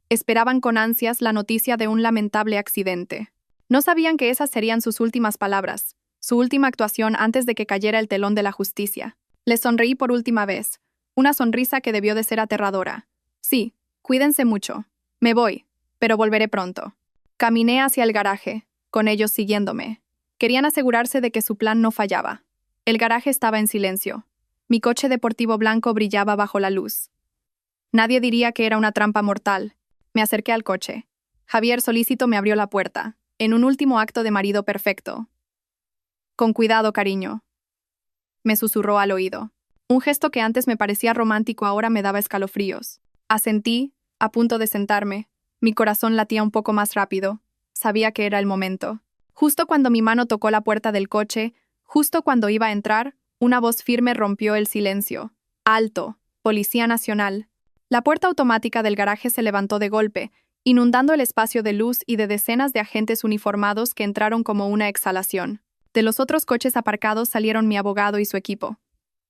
Esperaban con ansias la noticia de un lamentable accidente. No sabían que esas serían sus últimas palabras, su última actuación antes de que cayera el telón de la justicia. Les sonreí por última vez, una sonrisa que debió de ser aterradora. «Sí, cuídense mucho. Me voy, pero volveré pronto». Caminé hacia el garaje, con ellos siguiéndome. Querían asegurarse de que su plan no fallaba. El garaje estaba en silencio. Mi coche deportivo blanco brillaba bajo la luz. Nadie diría que era una trampa mortal. Me acerqué al coche. Javier solícito me abrió la puerta, en un último acto de marido perfecto. «Con cuidado, cariño», me susurró al oído. Un gesto que antes me parecía romántico ahora me daba escalofríos. Asentí, a punto de sentarme. Mi corazón latía un poco más rápido. Sabía que era el momento. Justo cuando mi mano tocó la puerta del coche, justo cuando iba a entrar, Una voz firme rompió el silencio. ¡Alto! Policía Nacional. La puerta automática del garaje se levantó de golpe, inundando el espacio de luz y de decenas de agentes uniformados que entraron como una exhalación. De los otros coches aparcados salieron mi abogado y su equipo.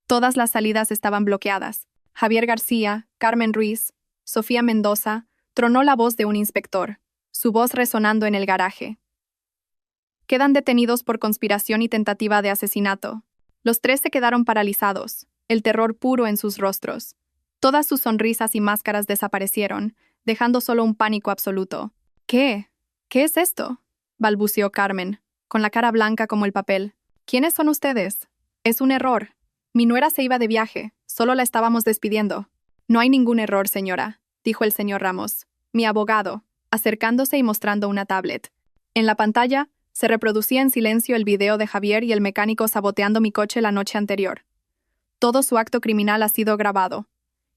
Todas las salidas estaban bloqueadas. Javier García, Carmen Ruiz, Sofía Mendoza, tronó la voz de un inspector, su voz resonando en el garaje. Quedan detenidos por conspiración y tentativa de asesinato. Los tres se quedaron paralizados, el terror puro en sus rostros. Todas sus sonrisas y máscaras desaparecieron, dejando solo un pánico absoluto. ¿Qué? ¿Qué es esto?, balbuceó Carmen, con la cara blanca como el papel. ¿Quiénes son ustedes? Es un error. Mi nuera se iba de viaje, solo la estábamos despidiendo. No hay ningún error, señora, dijo el señor Ramos, mi abogado, acercándose y mostrando una tablet. En la pantalla, se reproducía en silencio el video de Javier y el mecánico saboteando mi coche la noche anterior. Todo su acto criminal ha sido grabado.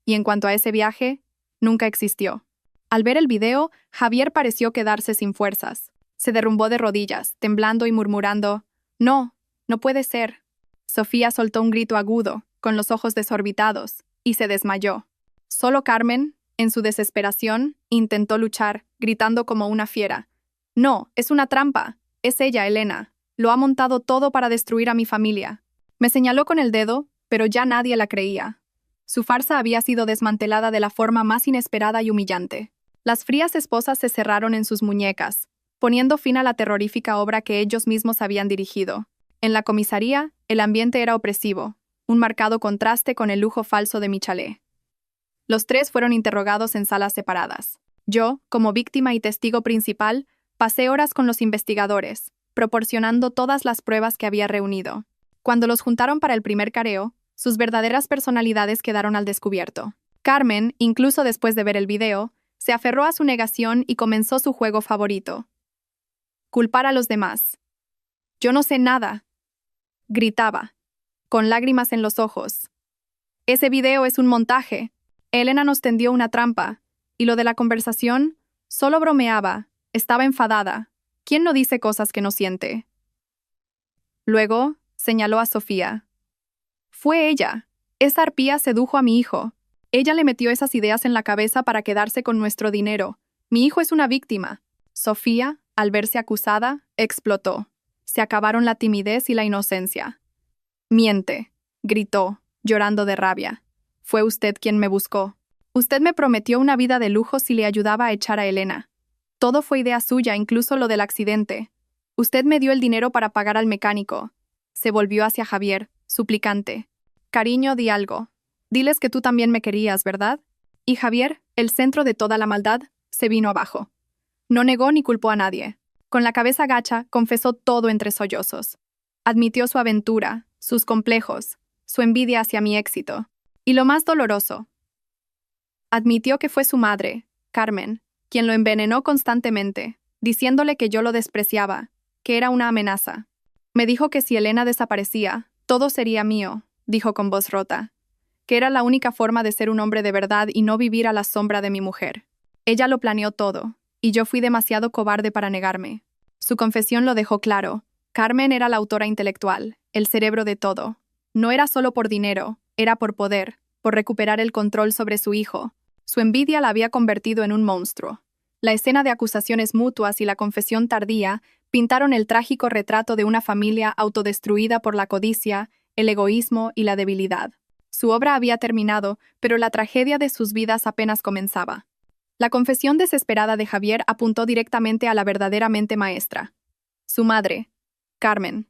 Y en cuanto a ese viaje, nunca existió. Al ver el video, Javier pareció quedarse sin fuerzas. Se derrumbó de rodillas, temblando y murmurando, «No, no puede ser». Sofía soltó un grito agudo, con los ojos desorbitados, y se desmayó. Solo Carmen, en su desesperación, intentó luchar, gritando como una fiera, «No, es una trampa. Es ella, Elena. Lo ha montado todo para destruir a mi familia». Me señaló con el dedo, pero ya nadie la creía. Su farsa había sido desmantelada de la forma más inesperada y humillante. Las frías esposas se cerraron en sus muñecas, poniendo fin a la terrorífica obra que ellos mismos habían dirigido. En la comisaría, el ambiente era opresivo, un marcado contraste con el lujo falso de mi chalet. Los tres fueron interrogados en salas separadas. Yo, como víctima y testigo principal, pasé horas con los investigadores, proporcionando todas las pruebas que había reunido. Cuando los juntaron para el primer careo, sus verdaderas personalidades quedaron al descubierto. Carmen, incluso después de ver el video, se aferró a su negación y comenzó su juego favorito: culpar a los demás. «Yo no sé nada», gritaba, con lágrimas en los ojos. «Ese video es un montaje. Elena nos tendió una trampa. Y lo de la conversación, solo bromeaba, estaba enfadada. ¿Quién no dice cosas que no siente?». Luego, señaló a Sofía. «Fue ella. Esa arpía sedujo a mi hijo. Ella le metió esas ideas en la cabeza para quedarse con nuestro dinero. Mi hijo es una víctima». Sofía, al verse acusada, explotó. Se acabaron la timidez y la inocencia. «Miente», gritó, llorando de rabia. «Fue usted quien me buscó. Usted me prometió una vida de lujo si le ayudaba a echar a Elena. Todo fue idea suya, incluso lo del accidente. Usted me dio el dinero para pagar al mecánico». Se volvió hacia Javier, suplicante. «Cariño, di algo. Diles que tú también me querías, ¿verdad?». Y Javier, el centro de toda la maldad, se vino abajo. No negó ni culpó a nadie. Con la cabeza gacha, confesó todo entre sollozos. Admitió su aventura, sus complejos, su envidia hacia mi éxito. Y lo más doloroso, admitió que fue su madre, Carmen, quien lo envenenó constantemente, diciéndole que yo lo despreciaba, que era una amenaza. Me dijo que si Elena desaparecía, todo sería mío, dijo con voz rota, que era la única forma de ser un hombre de verdad y no vivir a la sombra de mi mujer. Ella lo planeó todo, y yo fui demasiado cobarde para negarme. Su confesión lo dejó claro. Carmen era la autora intelectual, el cerebro de todo. No era solo por dinero, era por poder, por recuperar el control sobre su hijo. Su envidia la había convertido en un monstruo. La escena de acusaciones mutuas y la confesión tardía pintaron el trágico retrato de una familia autodestruida por la codicia, el egoísmo y la debilidad. Su obra había terminado, pero la tragedia de sus vidas apenas comenzaba. La confesión desesperada de Javier apuntó directamente a la verdadera mente maestra. Su madre, Carmen.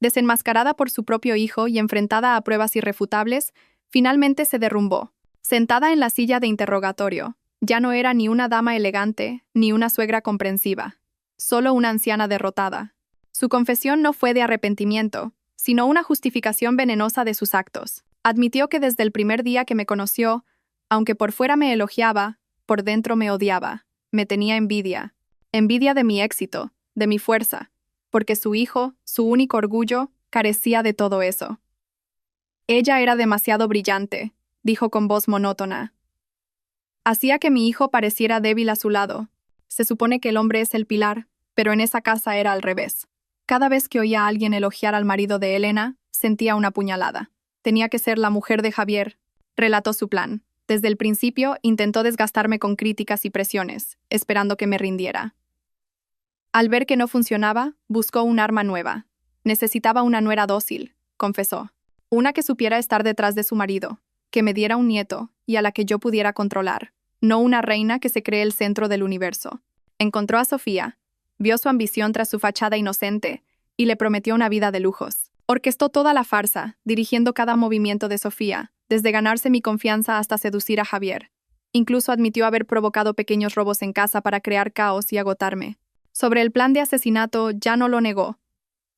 Desenmascarada por su propio hijo y enfrentada a pruebas irrefutables, finalmente se derrumbó. Sentada en la silla de interrogatorio, ya no era ni una dama elegante, ni una suegra comprensiva, solo una anciana derrotada. Su confesión no fue de arrepentimiento, sino una justificación venenosa de sus actos. Admitió que desde el primer día que me conoció, aunque por fuera me elogiaba, por dentro me odiaba, me tenía envidia. Envidia de mi éxito, de mi fuerza, porque su hijo, su único orgullo, carecía de todo eso. Ella era demasiado brillante, dijo con voz monótona. Hacía que mi hijo pareciera débil a su lado. Se supone que el hombre es el pilar, pero en esa casa era al revés. Cada vez que oía a alguien elogiar al marido de Elena, sentía una puñalada. Tenía que ser la mujer de Javier. Relató su plan. Desde el principio intentó desgastarme con críticas y presiones, esperando que me rindiera. Al ver que no funcionaba, buscó un arma nueva. Necesitaba una nuera dócil, confesó. Una que supiera estar detrás de su marido, que me diera un nieto y a la que yo pudiera controlar, no una reina que se cree el centro del universo. Encontró a Sofía, vio su ambición tras su fachada inocente y le prometió una vida de lujos. Orquestó toda la farsa, dirigiendo cada movimiento de Sofía, desde ganarse mi confianza hasta seducir a Javier. Incluso admitió haber provocado pequeños robos en casa para crear caos y agotarme. Sobre el plan de asesinato ya no lo negó.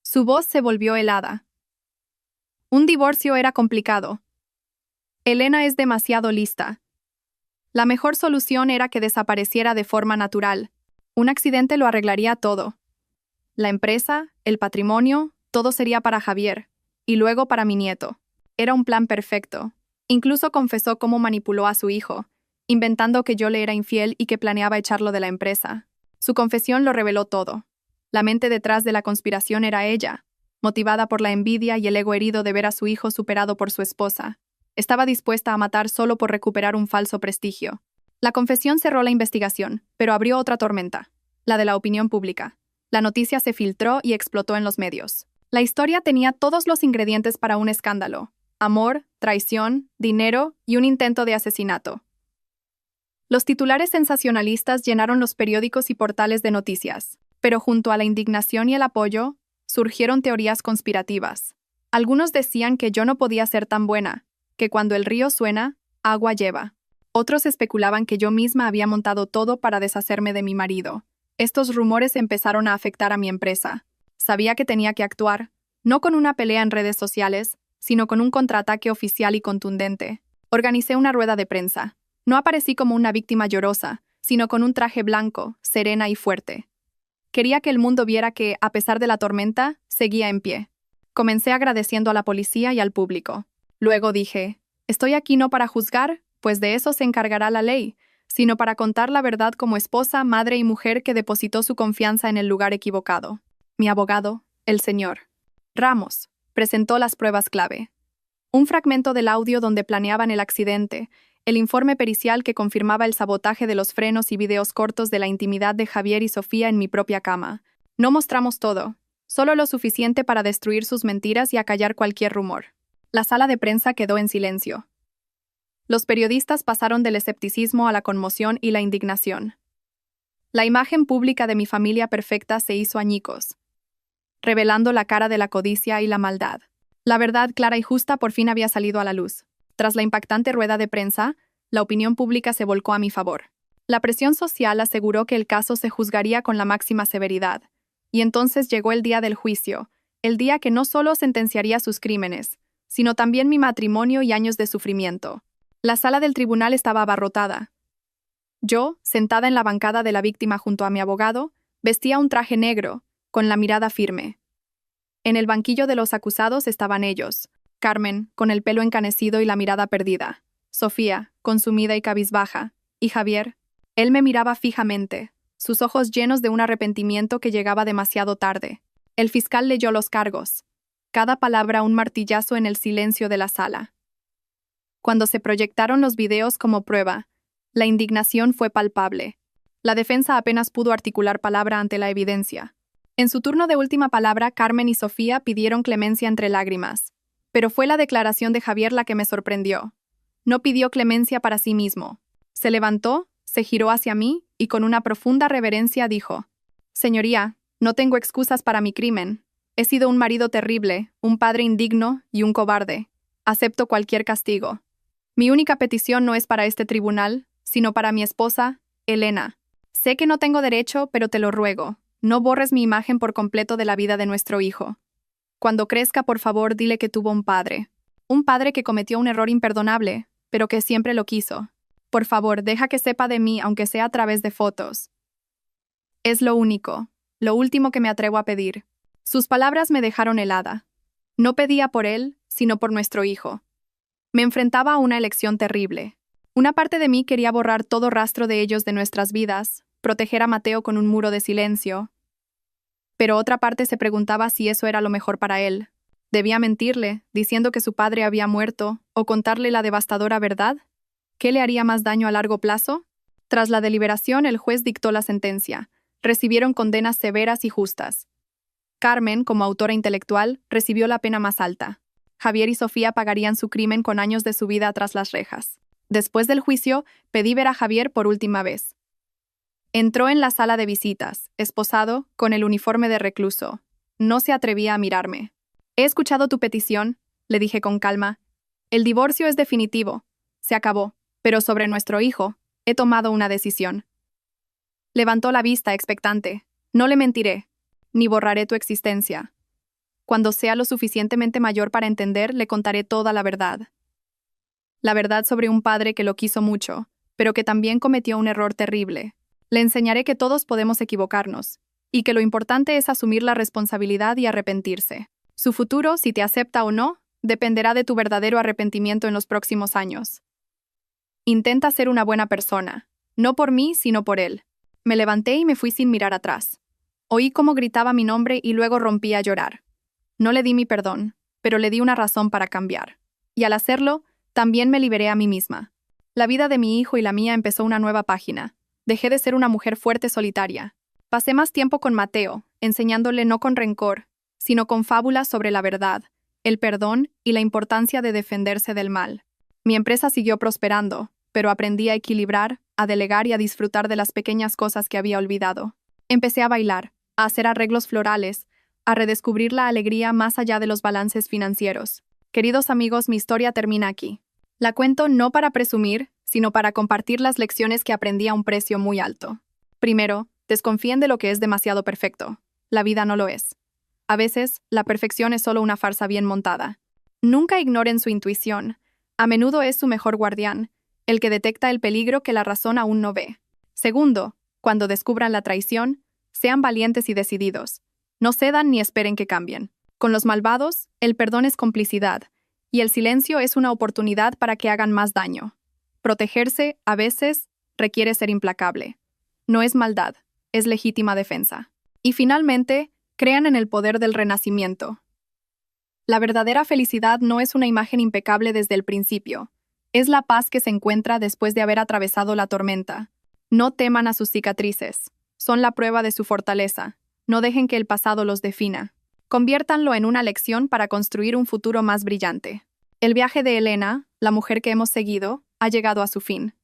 Su voz se volvió helada. Un divorcio era complicado. Elena es demasiado lista. La mejor solución era que desapareciera de forma natural. Un accidente lo arreglaría todo. La empresa, el patrimonio, todo sería para Javier, y luego para mi nieto. Era un plan perfecto. Incluso confesó cómo manipuló a su hijo, inventando que yo le era infiel y que planeaba echarlo de la empresa. Su confesión lo reveló todo. La mente detrás de la conspiración era ella, motivada por la envidia y el ego herido de ver a su hijo superado por su esposa. Estaba dispuesta a matar solo por recuperar un falso prestigio. La confesión cerró la investigación, pero abrió otra tormenta, la de la opinión pública. La noticia se filtró y explotó en los medios. La historia tenía todos los ingredientes para un escándalo: amor, traición, dinero y un intento de asesinato. Los titulares sensacionalistas llenaron los periódicos y portales de noticias, pero junto a la indignación y el apoyo, surgieron teorías conspirativas. Algunos decían que yo no podía ser tan buena, que cuando el río suena, agua lleva. Otros especulaban que yo misma había montado todo para deshacerme de mi marido. Estos rumores empezaron a afectar a mi empresa. Sabía que tenía que actuar, no con una pelea en redes sociales, sino con un contraataque oficial y contundente. Organicé una rueda de prensa. No aparecí como una víctima llorosa, sino con un traje blanco, serena y fuerte. Quería que el mundo viera que, a pesar de la tormenta, seguía en pie. Comencé agradeciendo a la policía y al público. Luego dije, estoy aquí no para juzgar, pues de eso se encargará la ley, sino para contar la verdad como esposa, madre y mujer que depositó su confianza en el lugar equivocado. Mi abogado, el señor Ramos, presentó las pruebas clave. Un fragmento del audio donde planeaban el accidente, el informe pericial que confirmaba el sabotaje de los frenos y videos cortos de la intimidad de Javier y Sofía en mi propia cama. No mostramos todo, solo lo suficiente para destruir sus mentiras y acallar cualquier rumor. La sala de prensa quedó en silencio. Los periodistas pasaron del escepticismo a la conmoción y la indignación. La imagen pública de mi familia perfecta se hizo añicos, revelando la cara de la codicia y la maldad. La verdad clara y justa por fin había salido a la luz. Tras la impactante rueda de prensa, la opinión pública se volcó a mi favor. La presión social aseguró que el caso se juzgaría con la máxima severidad. Y entonces llegó el día del juicio, el día que no solo sentenciaría sus crímenes, sino también mi matrimonio y años de sufrimiento. La sala del tribunal estaba abarrotada. Yo, sentada en la bancada de la víctima junto a mi abogado, vestía un traje negro, con la mirada firme. En el banquillo de los acusados estaban ellos: Carmen, con el pelo encanecido y la mirada perdida; Sofía, consumida y cabizbaja; y Javier. Él me miraba fijamente, sus ojos llenos de un arrepentimiento que llegaba demasiado tarde. El fiscal leyó los cargos. Cada palabra un martillazo en el silencio de la sala. Cuando se proyectaron los videos como prueba, la indignación fue palpable. La defensa apenas pudo articular palabra ante la evidencia. En su turno de última palabra, Carmen y Sofía pidieron clemencia entre lágrimas. Pero fue la declaración de Javier la que me sorprendió. No pidió clemencia para sí mismo. Se levantó, se giró hacia mí y con una profunda reverencia dijo: «Señoría, no tengo excusas para mi crimen. He sido un marido terrible, un padre indigno y un cobarde. Acepto cualquier castigo. Mi única petición no es para este tribunal, sino para mi esposa, Elena. Sé que no tengo derecho, pero te lo ruego, no borres mi imagen por completo de la vida de nuestro hijo. Cuando crezca, por favor, dile que tuvo un padre que cometió un error imperdonable, pero que siempre lo quiso. Por favor, deja que sepa de mí, aunque sea a través de fotos. Es lo único, lo último que me atrevo a pedir». Sus palabras me dejaron helada. No pedía por él, sino por nuestro hijo. Me enfrentaba a una elección terrible. Una parte de mí quería borrar todo rastro de ellos de nuestras vidas, proteger a Mateo con un muro de silencio. pero otra parte se preguntaba si eso era lo mejor para él. ¿Debía mentirle, diciendo que su padre había muerto, o contarle la devastadora verdad? ¿Qué le haría más daño a largo plazo? Tras la deliberación, el juez dictó la sentencia. Recibieron condenas severas y justas. Carmen, como autora intelectual, recibió la pena más alta. Javier y Sofía pagarían su crimen con años de su vida tras las rejas. Después del juicio, pedí ver a Javier por última vez. Entró en la sala de visitas, esposado, con el uniforme de recluso. No se atrevía a mirarme. He escuchado tu petición, le dije con calma. El divorcio es definitivo. Se acabó. Pero sobre nuestro hijo, he tomado una decisión. Levantó la vista expectante. No le mentiré, ni borraré tu existencia. Cuando sea lo suficientemente mayor para entender, le contaré toda la verdad. La verdad sobre un padre que lo quiso mucho, pero que también cometió un error terrible. Le enseñaré que todos podemos equivocarnos, y que lo importante es asumir la responsabilidad y arrepentirse. Su futuro, si te acepta o no, dependerá de tu verdadero arrepentimiento en los próximos años. Intenta ser una buena persona, no por mí, sino por él. Me levanté y me fui sin mirar atrás. Oí cómo gritaba mi nombre y luego rompí a llorar. No le di mi perdón, pero le di una razón para cambiar. Y al hacerlo, también me liberé a mí misma. La vida de mi hijo y la mía empezó una nueva página. Dejé de ser una mujer fuerte solitaria. Pasé más tiempo con Mateo, enseñándole no con rencor, sino con fábulas sobre la verdad, el perdón y la importancia de defenderse del mal. Mi empresa siguió prosperando, pero aprendí a equilibrar, a delegar y a disfrutar de las pequeñas cosas que había olvidado. Empecé a bailar, a hacer arreglos florales, a redescubrir la alegría más allá de los balances financieros. Queridos amigos, mi historia termina aquí. La cuento no para presumir, sino para compartir las lecciones que aprendí a un precio muy alto. Primero, desconfíen de lo que es demasiado perfecto. La vida no lo es. A veces, la perfección es solo una farsa bien montada. Nunca ignoren su intuición. A menudo es su mejor guardián, el que detecta el peligro que la razón aún no ve. Segundo, cuando descubran la traición, sean valientes y decididos. No cedan ni esperen que cambien. Con los malvados, el perdón es complicidad, y el silencio es una oportunidad para que hagan más daño. Protegerse, a veces, requiere ser implacable. No es maldad, es legítima defensa. Y finalmente, crean en el poder del renacimiento. La verdadera felicidad no es una imagen impecable desde el principio. Es la paz que se encuentra después de haber atravesado la tormenta. No teman a sus cicatrices. Son la prueba de su fortaleza. No dejen que el pasado los defina. Conviértanlo en una lección para construir un futuro más brillante. El viaje de Elena, la mujer que hemos seguido, ha llegado a su fin.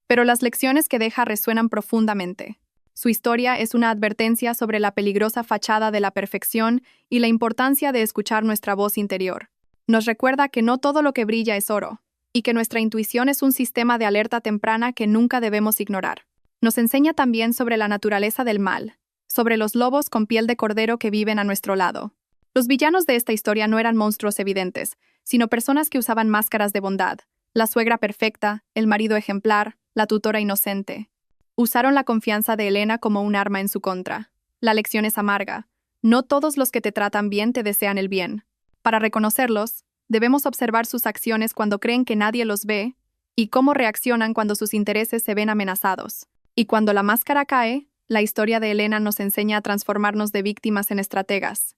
Pero las lecciones que deja resuenan profundamente. Su historia es una advertencia sobre la peligrosa fachada de la perfección y la importancia de escuchar nuestra voz interior. Nos recuerda que no todo lo que brilla es oro, y que nuestra intuición es un sistema de alerta temprana que nunca debemos ignorar. Nos enseña también sobre la naturaleza del mal, sobre los lobos con piel de cordero que viven a nuestro lado. Los villanos de esta historia no eran monstruos evidentes, sino personas que usaban máscaras de bondad. La suegra perfecta, el marido ejemplar, la tutora inocente. Usaron la confianza de Elena como un arma en su contra. La lección es amarga. No todos los que te tratan bien te desean el bien. Para reconocerlos, debemos observar sus acciones cuando creen que nadie los ve y cómo reaccionan cuando sus intereses se ven amenazados. Y cuando la máscara cae, la historia de Elena nos enseña a transformarnos de víctimas en estrategas.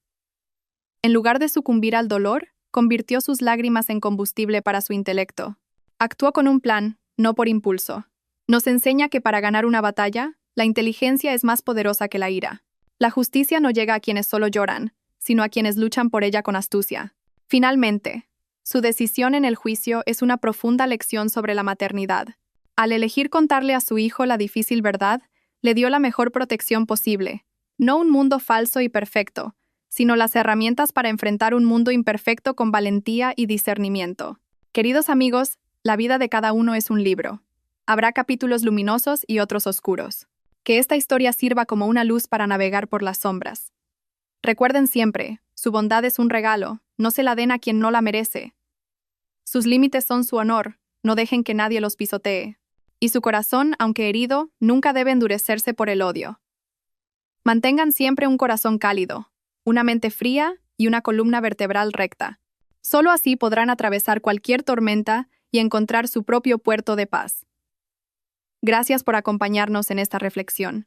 En lugar de sucumbir al dolor, convirtió sus lágrimas en combustible para su intelecto. Actuó con un plan, no por impulso. Nos enseña que para ganar una batalla, la inteligencia es más poderosa que la ira. La justicia no llega a quienes solo lloran, sino a quienes luchan por ella con astucia. Finalmente, su decisión en el juicio es una profunda lección sobre la maternidad. Al elegir contarle a su hijo la difícil verdad, le dio la mejor protección posible. No un mundo falso y perfecto, sino las herramientas para enfrentar un mundo imperfecto con valentía y discernimiento. Queridos amigos, la vida de cada uno es un libro. Habrá capítulos luminosos y otros oscuros. Que esta historia sirva como una luz para navegar por las sombras. Recuerden siempre, su bondad es un regalo, no se la den a quien no la merece. Sus límites son su honor, no dejen que nadie los pisotee. Y su corazón, aunque herido, nunca debe endurecerse por el odio. Mantengan siempre un corazón cálido, una mente fría y una columna vertebral recta. Solo así podrán atravesar cualquier tormenta y encontrar su propio puerto de paz. Gracias por acompañarnos en esta reflexión.